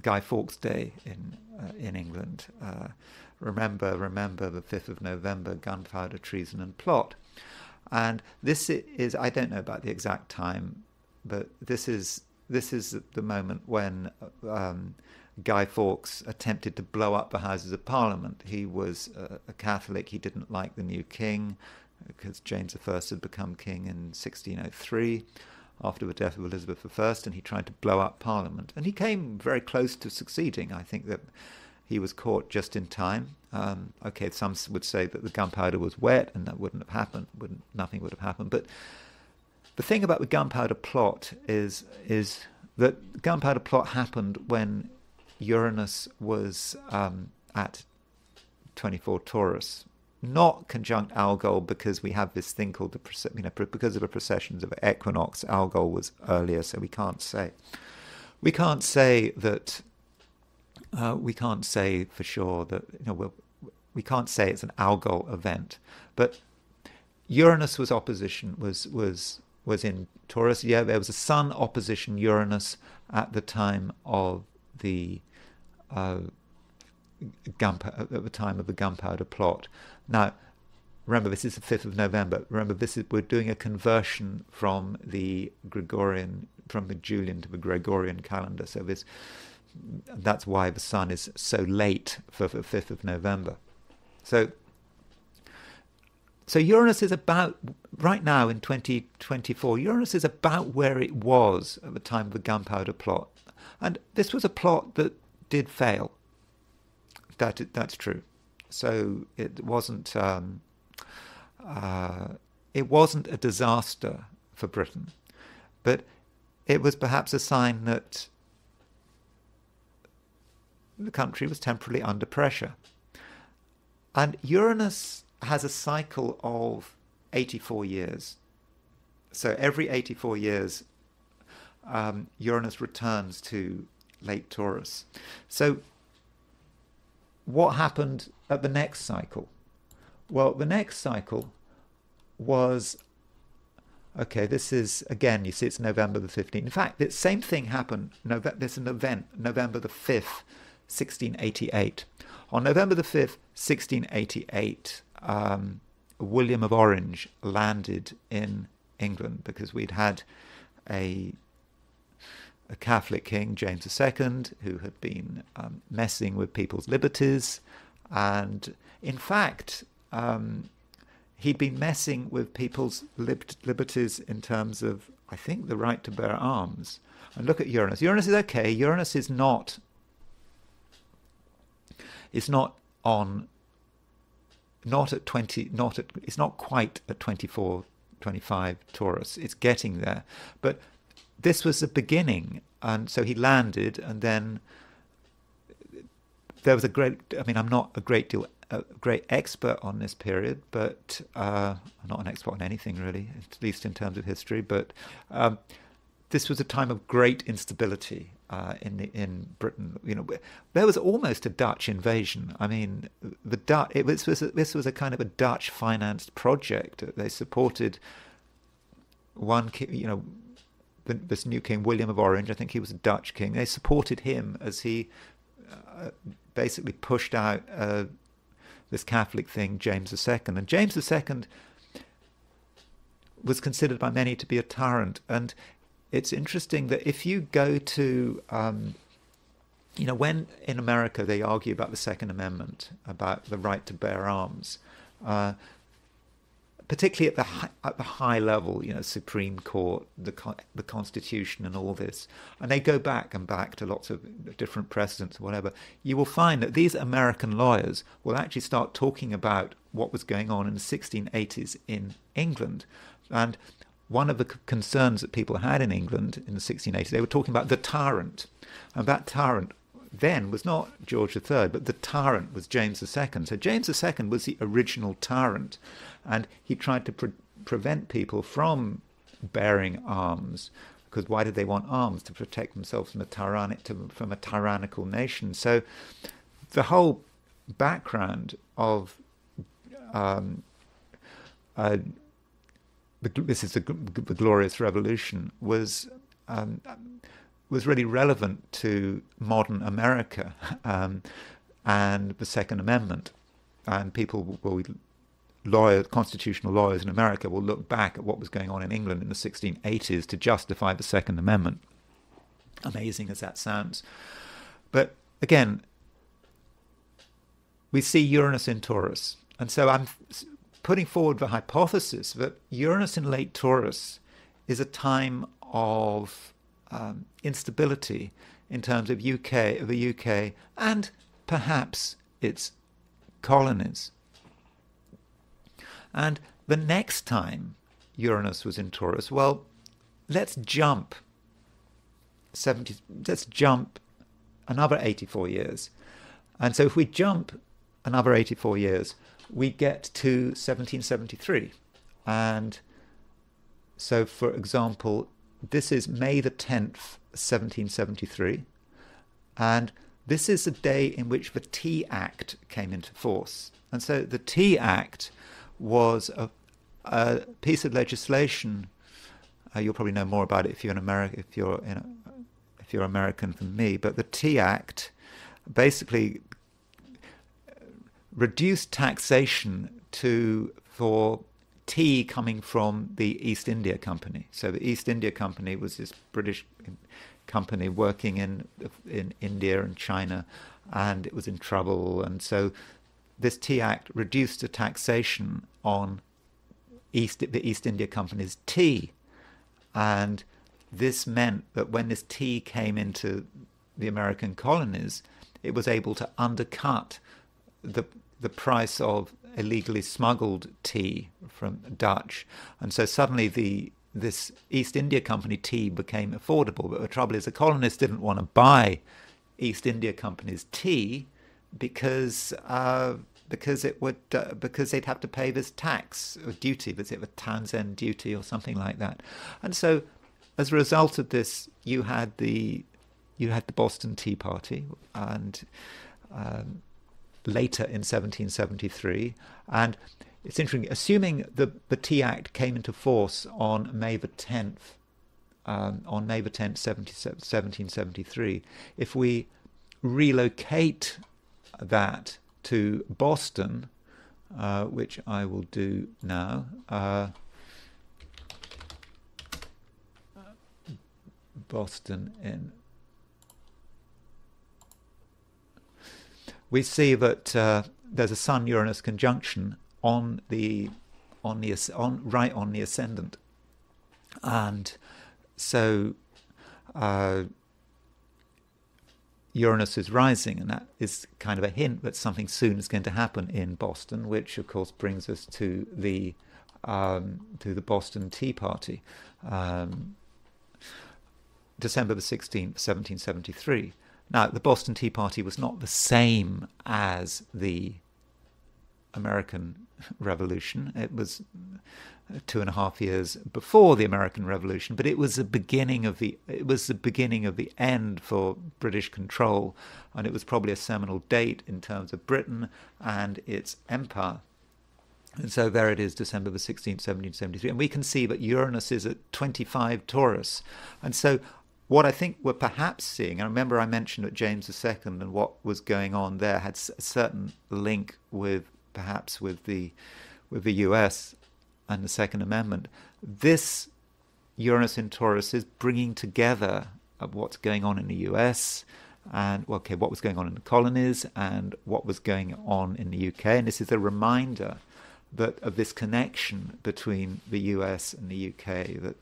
Guy Fawkes Day in England. Remember the 5th of November, gunpowder, treason and plot. And this is, I don't know about the exact time, but this is the moment when Guy Fawkes attempted to blow up the Houses of Parliament. He was a Catholic. He didn't like the new king because James I had become king in 1603 after the death of Elizabeth I, and he tried to blow up Parliament. And he came very close to succeeding. I think that he was caught just in time. Okay, some would say that the gunpowder was wet and that wouldn't have happened. Nothing would have happened. But the thing about the Gunpowder Plot is that the Gunpowder Plot happened when Uranus was at 24 Taurus, not conjunct Algol, because we have this thing called because of the precessions of equinox. Algol was earlier, so we can't say that. We can't say for sure that we can't say it's an Algol event, but Uranus was in Taurus. Yeah, there was a Sun opposition Uranus at the time of the Gunpowder Plot. Now, remember, this is the 5th of November. Remember, we're doing a conversion from the Julian to the Gregorian calendar. So that's why the Sun is so late for the 5th of November. So Uranus is about, right now in 2024, Uranus is about where it was at the time of the Gunpowder Plot. And this was a plot that did fail. That's true. So it wasn't a disaster for Britain, but it was perhaps a sign that the country was temporarily under pressure. And Uranus has a cycle of 84 years. So every 84 years, Uranus returns to late Taurus. So what happened at the next cycle? Well, the next cycle was, okay, this is, again, you see it's November the 15th. In fact, the same thing happened, there's an event, November the 5th, 1688. On November the 5th, 1688, William of Orange landed in England because we'd had a Catholic king, James II, who had been messing with people's liberties. And in fact, he'd been messing with people's liberties in terms of, I think, the right to bear arms. And look at Uranus. Uranus is okay. Uranus is not at 20, it's not quite at 24, 25 Taurus. It's getting there. But this was the beginning. And so he landed, and then there was I'm not a great expert on this period, but I'm not an expert on anything really, at least in terms of history, but this was a time of great instability in Britain. There was almost a Dutch invasion. I mean, this was a kind of a Dutch financed project. They supported one, this new king, William of Orange. I think he was a Dutch king. They supported him as he basically pushed out this Catholic thing, James II. And James II was considered by many to be a tyrant. And it's interesting that if you go to, when in America they argue about the Second Amendment, about the right to bear arms, particularly at the high level, Supreme Court, the Constitution and all this, and they go back to lots of different precedents or whatever, you will find that these American lawyers will actually start talking about what was going on in the 1680s in England. And one of the concerns that people had in England in the 1680s, they were talking about the tyrant. And that tyrant then was not George III, but the tyrant was James II. So James II was the original tyrant, and he tried to prevent people from bearing arms, because why did they want arms? To protect themselves from a tyrannical nation. So the whole background of this is the Glorious Revolution was really relevant to modern America and the Second Amendment. And constitutional lawyers in America will look back at what was going on in England in the 1680s to justify the Second Amendment. Amazing as that sounds. But again, we see Uranus in Taurus. And so I'm putting forward the hypothesis that Uranus in late Taurus is a time of instability in terms of the UK, and perhaps its colonies. And the next time Uranus was in Taurus. Well, let's jump let's jump another 84 years. And so if we jump another 84 years, we get to 1773. And so, for example, this is May the 10th, 1773. And this is the day in which the Tea Act came into force. And so the Tea Act was a piece of legislation. You'll probably know more about it if you're if you're American than me. But the Tea Act basically reduced taxation for tea coming from the East India Company. So the East India Company was this British company working in India and China, and it was in trouble. And so this Tea Act reduced the taxation on the East India Company's tea. And this meant that when this tea came into the American colonies, it was able to undercut the price of illegally smuggled tea from Dutch. And so suddenly this East India Company tea became affordable. But the trouble is the colonists didn't want to buy East India Company's tea because they'd have to pay this tax or duty, was it the Townsend duty or something like that. And so as a result of this, you had the Boston Tea Party, and later in 1773. And it's interesting, assuming the Tea Act came into force on May the 10th, 1773, if we relocate that to Boston, which I will do now, Boston we see that there's a Sun-Uranus conjunction right on the ascendant, and so Uranus is rising, and that is kind of a hint that something soon is going to happen in Boston, which of course brings us to the Boston Tea Party, December the 16th, 1773. Now, the Boston Tea Party was not the same as the American Revolution. It was 2.5 years before the American Revolution, but it was the beginning of the end for British control, and it was probably a seminal date in terms of Britain and its empire. And so there it is, December the 16th, 1773, and we can see that Uranus is at 25 Taurus, and so what I think we're perhaps seeing, and remember I mentioned that James II and what was going on there had a certain link perhaps with the US and the Second Amendment. This Uranus in Taurus is bringing together what's going on in the US and what was going on in the colonies and what was going on in the UK. And this is a reminder of this connection between the US and the UK, that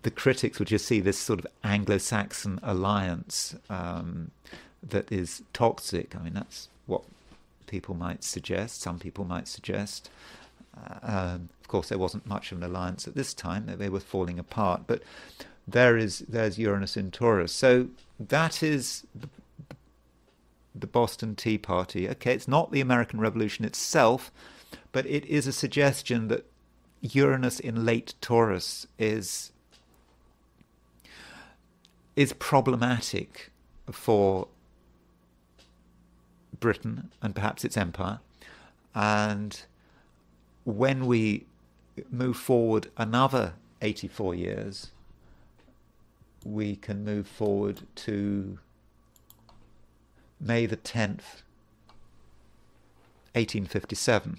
the critics would just see this sort of Anglo-Saxon alliance that is toxic. I mean, that's what people might suggest. Some people might suggest. Of course, there wasn't much of an alliance at this time. They were falling apart. But there's Uranus in Taurus. So that is the Boston Tea Party. Okay, it's not the American Revolution itself, but it is a suggestion that Uranus in late Taurus is problematic for Britain and perhaps its empire. And when we move forward another 84 years, we can move forward to May the 10th, 1857.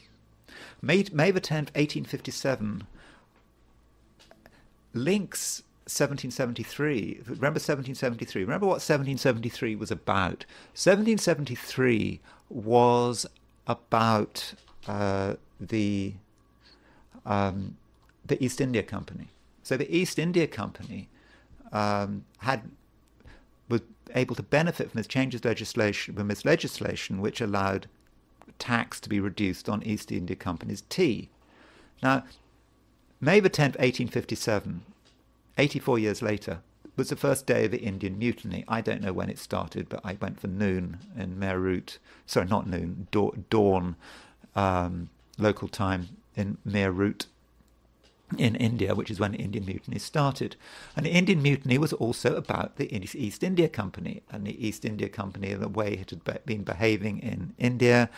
May the 10th, 1857 links 1773. Remember 1773. Remember what 1773 was about. 1773 was about the East India Company. So the East India Company was able to benefit from this legislation, which allowed tax to be reduced on East India Company's tea. Now, May the 10th, 1857, 84 years later, was the first day of the Indian Mutiny. I don't know when it started, but I went for noon in Meerut. Sorry, not noon, dawn, local time in Meerut in India, which is when the Indian Mutiny started. And the Indian Mutiny was also about the East India Company, and the East India Company, the way it had been behaving in India.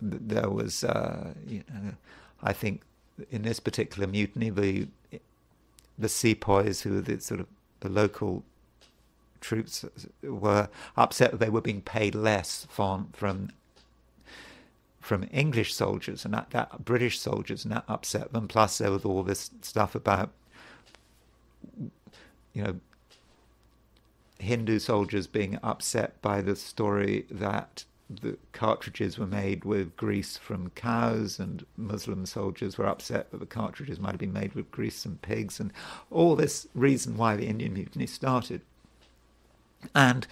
There was, I think, in this particular mutiny, the sepoys, who were the sort of the local troops, were upset that they were being paid less from English soldiers and that British soldiers, and that upset them. Plus, there was all this stuff about, Hindu soldiers being upset by the story that the cartridges were made with grease from cows, and Muslim soldiers were upset that the cartridges might have been made with grease from pigs, and all this reason why the Indian Mutiny started. And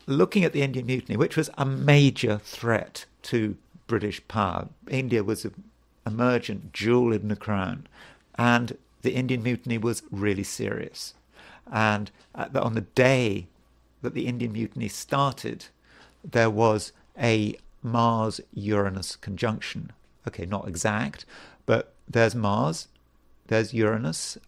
looking at the Indian Mutiny, which was a major threat to British power, India was an emergent jewel in the crown, and the Indian Mutiny was really serious. And on the day that the Indian Mutiny started, there was a Mars-Uranus conjunction. Okay, not exact, but there's Mars, there's Uranus.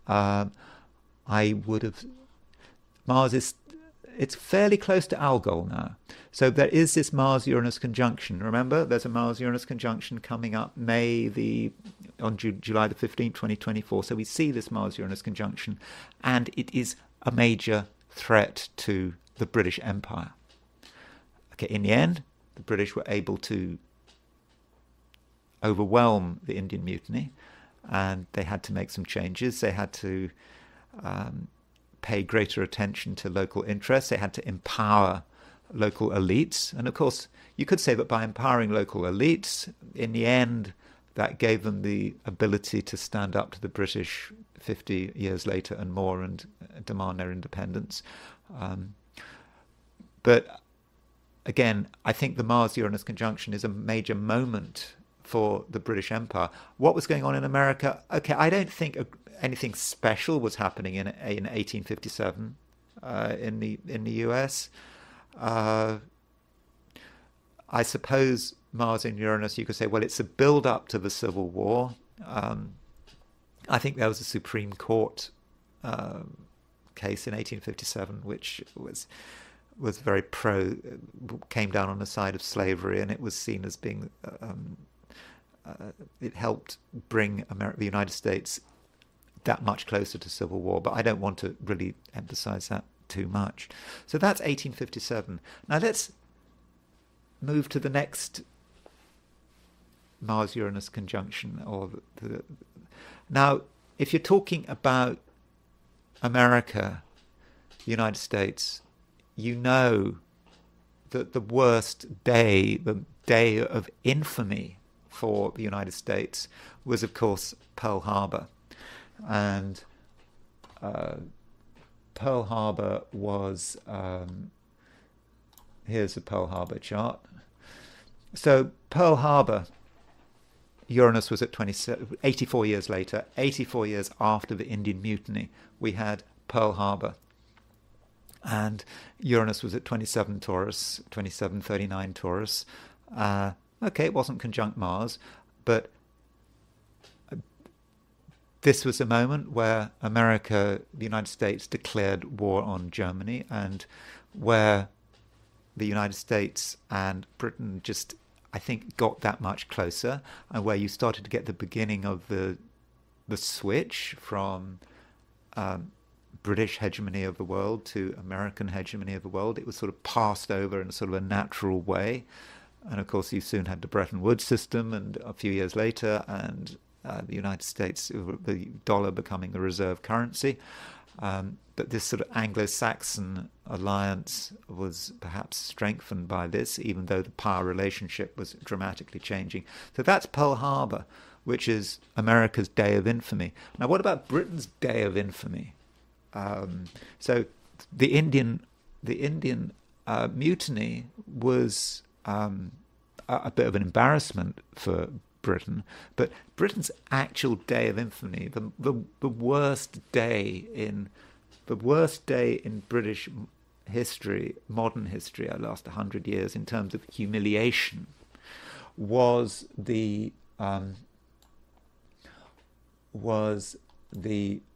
It's fairly close to Algol now. So there is this Mars-Uranus conjunction. Remember, there's a Mars-Uranus conjunction coming up on July the 15th, 2024. So we see this Mars-Uranus conjunction, and it is a major threat to the British Empire. Okay, in the end, the British were able to overwhelm the Indian Mutiny, and they had to make some changes. They had to pay greater attention to local interests. They had to empower local elites. And of course, you could say that by empowering local elites, in the end, that gave them the ability to stand up to the British 50 years later and more and demand their independence. But again, I think the Mars-Uranus conjunction is a major moment for the British Empire. What was going on in America? Okay, I don't think anything special was happening in 1857 in the US. I suppose Mars and Uranus, you could say, well, it's a build-up to the Civil War. I think there was a Supreme Court case in 1857, which was very came down on the side of slavery, and it was seen as being it helped bring the United States that much closer to civil war. But I don't want to really emphasize that too much. So that's 1857. Now let's move to the next Mars-Uranus conjunction. Now, if you're talking about America, the United States, you know that the worst day, the day of infamy for the United States, was, of course, Pearl Harbor. And Pearl Harbor was, here's the Pearl Harbor chart. So Pearl Harbor, Uranus was at 84 years later, 84 years after the Indian Mutiny, we had Pearl Harbor. And Uranus was at 27 Taurus, 2739 Taurus. Okay, it wasn't conjunct Mars, but this was a moment where America, the United States, declared war on Germany, and where the United States and Britain just, I think, got that much closer, and where you started to get the beginning of the switch from British hegemony of the world to American hegemony of the world. It was sort of passed over in sort of a natural way. And of course, you soon had the Bretton Woods system, and a few years later, and the United States, the dollar becoming the reserve currency. But this sort of Anglo-Saxon alliance was perhaps strengthened by this, even though the power relationship was dramatically changing. So that's Pearl Harbor, which is America's day of infamy. Now, what about Britain's day of infamy? So the Indian Mutiny was a bit of an embarrassment for Britain, but Britain's actual day of infamy, the worst day in British history, modern history, our last 100 years in terms of humiliation, was the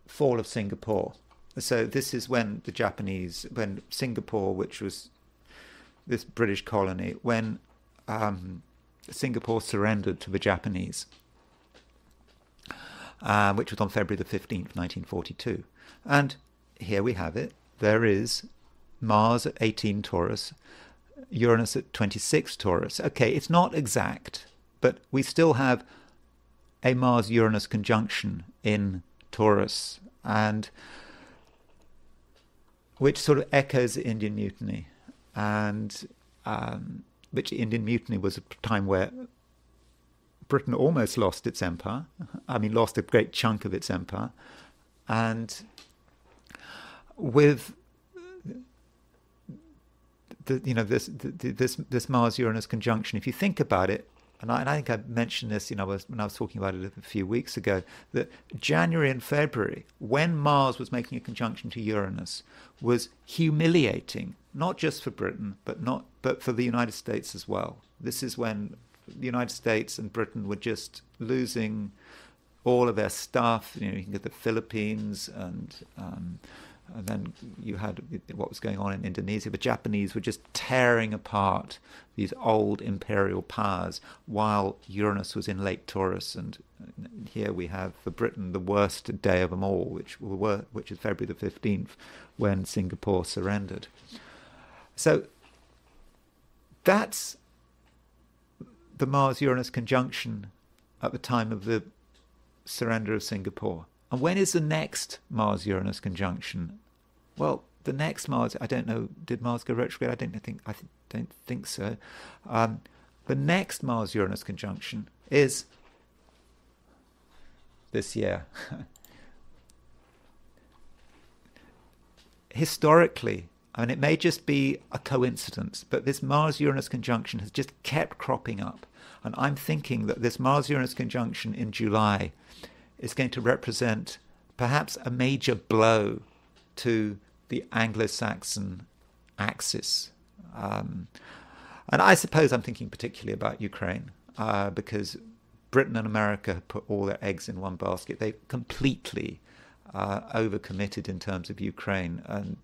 fall of Singapore. So this is when when Singapore, which was this British colony, when Singapore surrendered to the Japanese, which was on February the 15th, 1942. And here we have it. There is Mars at 18 Taurus, Uranus at 26 Taurus. Okay, it's not exact, but we still have a Mars-Uranus conjunction in Taurus, and which sort of echoes the Indian Mutiny, and which Indian Mutiny was a time where Britain almost lost its empire. I mean, lost a great chunk of its empire, and with this Mars-Uranus conjunction, if you think about it, and I think I mentioned this, when I was talking about it a few weeks ago, that January and February, when Mars was making a conjunction to Uranus, was humiliating, not just for Britain, but for the United States as well. This is when the United States and Britain were just losing all of their stuff. You can get the Philippines, and then you had what was going on in Indonesia. The Japanese were just tearing apart these old imperial powers while Uranus was in late Taurus. And here we have, for Britain, the worst day of them all, which is February the 15th, when Singapore surrendered. So that's the Mars-Uranus conjunction at the time of the surrender of Singapore. And when is the next Mars-Uranus conjunction? Well, the next Mars, I don't know, did Mars go retrograde? I don't think so. The next Mars-Uranus conjunction is this year. Historically, and it may just be a coincidence, but this Mars-Uranus conjunction has just kept cropping up. And I'm thinking that this Mars-Uranus conjunction in July is going to represent perhaps a major blow to the Anglo-Saxon axis. And I suppose I'm thinking particularly about Ukraine, because Britain and America have put all their eggs in one basket. They've completely overcommitted in terms of Ukraine. And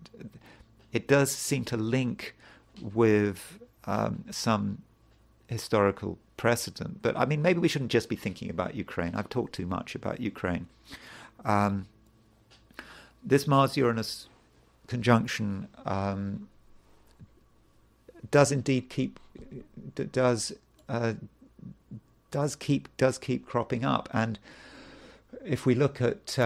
it does seem to link with some historical precedent. But I mean, maybe we shouldn't just be thinking about Ukraine. I've talked too much about Ukraine. This Mars-Uranus conjunction does indeed keep cropping up. And if we look at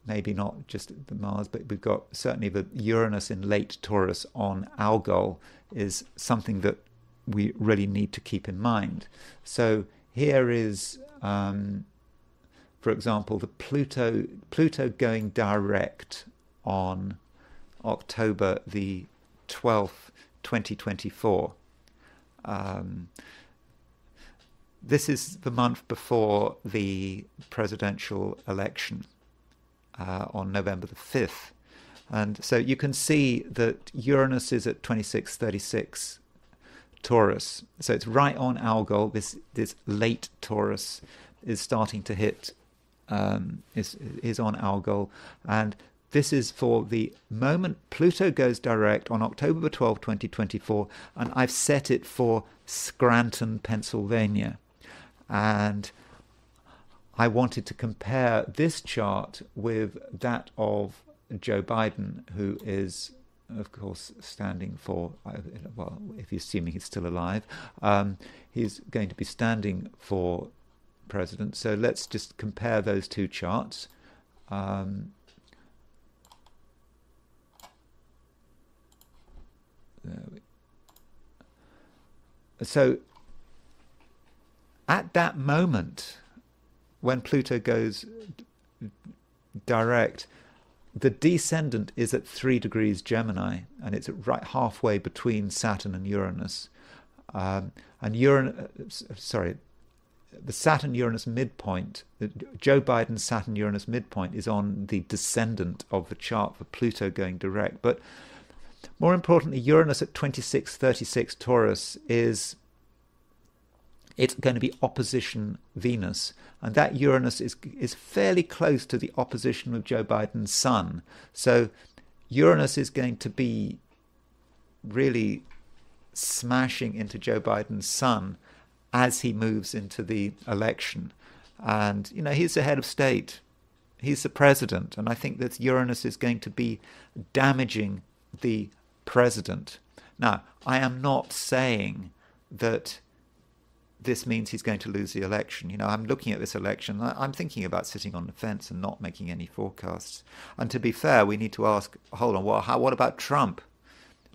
maybe not just the Mars, but we've got certainly the Uranus in late Taurus on Algol is something that we really need to keep in mind. So here is, for example, the Pluto going direct on October the 12th, 2024. This is the month before the presidential election on November the 5th. And so you can see that Uranus is at 2636 Taurus. So it's right on Algol. This late Taurus is starting to hit, is on Algol. And this is for the moment Pluto goes direct on October the 12th, 2024. And I've set it for Scranton, Pennsylvania. And I wanted to compare this chart with that of Joe Biden, who is, of course, standing for, well, if you're assuming he's still alive, he's going to be standing for president. So let's just compare those two charts. So at that moment, when Pluto goes direct, the descendant is at 3 degrees Gemini, and it's right halfway between Saturn and Uranus. And the Saturn-Uranus midpoint, Joe Biden's Saturn-Uranus midpoint is on the descendant of the chart for Pluto going direct. But more importantly, Uranus at 2636 Taurus it's going to be opposition Venus. And that Uranus is fairly close to the opposition of Joe Biden's Sun. So Uranus is going to be really smashing into Joe Biden's Sun as he moves into the election. And, he's the head of state. He's the president. And I think that Uranus is going to be damaging the president. Now, I am not saying that this means he's going to lose the election. I'm looking at this election. I'm thinking about sitting on the fence and not making any forecasts. And to be fair, we need to ask, hold on, what about Trump?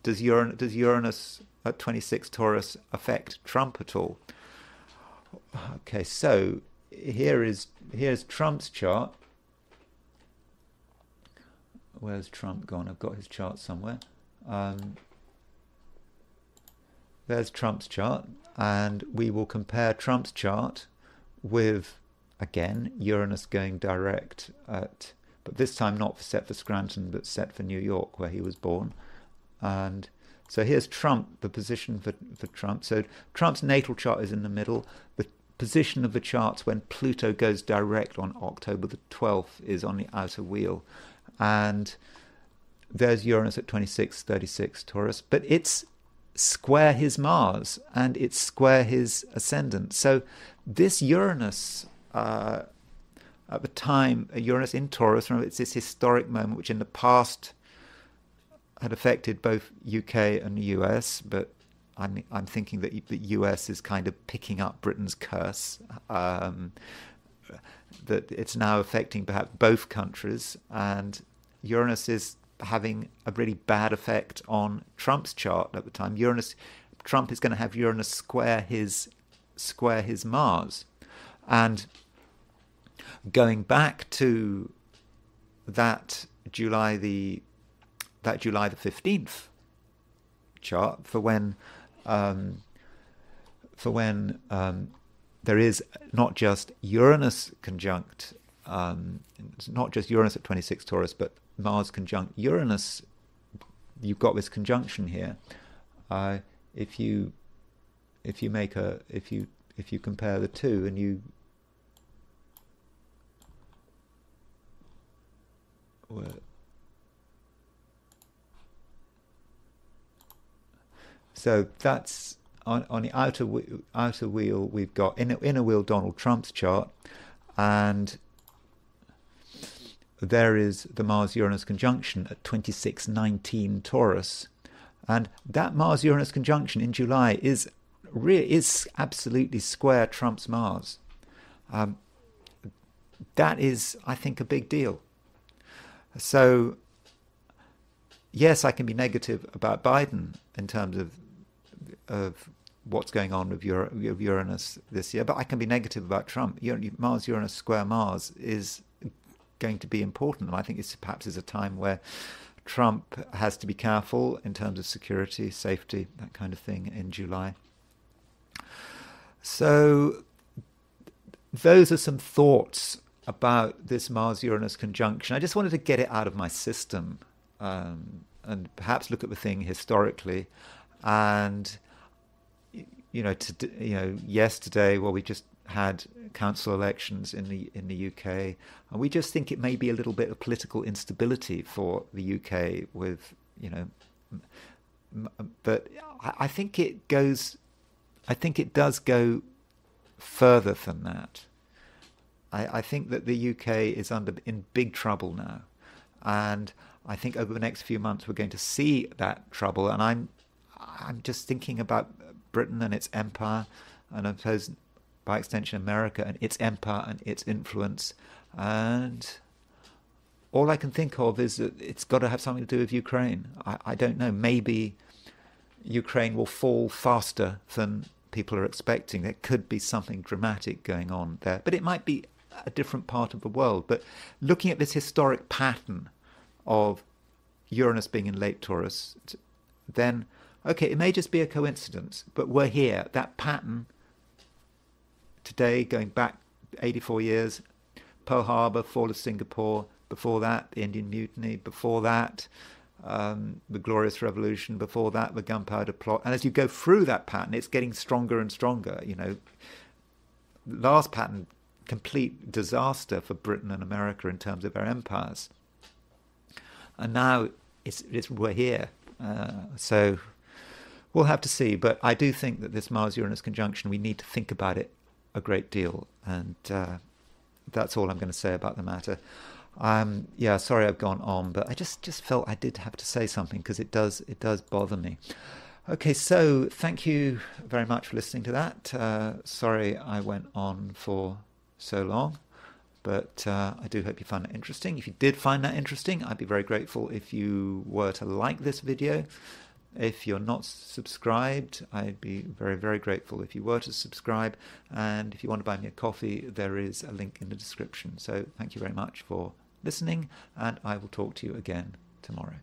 Does Uranus at 26 Taurus affect Trump at all? Okay, so here's Trump's chart. Where's Trump gone? I've got his chart somewhere. There's Trump's chart, and we will compare Trump's chart with, again, Uranus going direct but this time not set for Scranton, but set for New York, where he was born. And so here's Trump, the position for Trump. So Trump's natal chart is in the middle. The position of the charts when Pluto goes direct on October the 12th is on the outer wheel. And there's Uranus at 2636 Taurus. But it's square his Mars and it's square his ascendant. So this Uranus, at the time, Uranus in Taurus, remember, it's this historic moment which in the past had affected both UK and the US, but I'm thinking that the US is kind of picking up Britain's curse, that it's now affecting perhaps both countries, and Uranus is having a really bad effect on Trump's chart at the time. Trump is going to have Uranus square his Mars, and going back to that July the 15th chart for when there is not just Uranus conjunct, not just Uranus at 26 Taurus, but Mars conjunct Uranus. You've got this conjunction here. If you compare the two and you so that's on the outer wheel. We've got inner wheel Donald Trump's chart, and there is the Mars-Uranus conjunction at 2619 Taurus, and that Mars-Uranus conjunction in July is absolutely square Trump's Mars. That is, I think, a big deal. So, yes, I can be negative about Biden in terms of what's going on with Uranus this year, but I can be negative about Trump. Mars-Uranus square Mars is going to be important, and I think perhaps is a time where Trump has to be careful in terms of security, safety, that kind of thing in July. So those are some thoughts about this Mars-Uranus conjunction. I just wanted to get it out of my system, and perhaps look at the thing historically. And yesterday, we just had council elections in the UK, and we just think it may be a little bit of political instability for the UK with but I think it does go further than that. I think that the UK is in big trouble now, and I think over the next few months we're going to see that trouble. And I'm just thinking about Britain and its empire, and I suppose by extension America and its empire and its influence. And all I can think of is that it's got to have something to do with Ukraine. I don't know. Maybe Ukraine will fall faster than people are expecting. There could be something dramatic going on there, but it might be a different part of the world. But looking at this historic pattern of Uranus being in late Taurus, then, okay, it may just be a coincidence, but we're here. That pattern today, going back 84 years, Pearl Harbor, fall of Singapore, before that, the Indian Mutiny, before that, the Glorious Revolution, before that, the Gunpowder Plot. And as you go through that pattern, it's getting stronger and stronger. You know, last pattern, complete disaster for Britain and America in terms of their empires. And now we're here. So we'll have to see. But I do think that this Mars-Uranus conjunction, we need to think about it a great deal. And that's all I'm going to say about the matter. Yeah, sorry I've gone on, but I just felt I did have to say something because it does bother me. Okay, so thank you very much for listening to that. Sorry I went on for so long, but I do hope you found it interesting. If you did find that interesting, I'd be very grateful if you were to like this video. If you're not subscribed, I'd be very, very grateful if you were to subscribe. And if you want to buy me a coffee, there is a link in the description. So thank you very much for listening, and I will talk to you again tomorrow.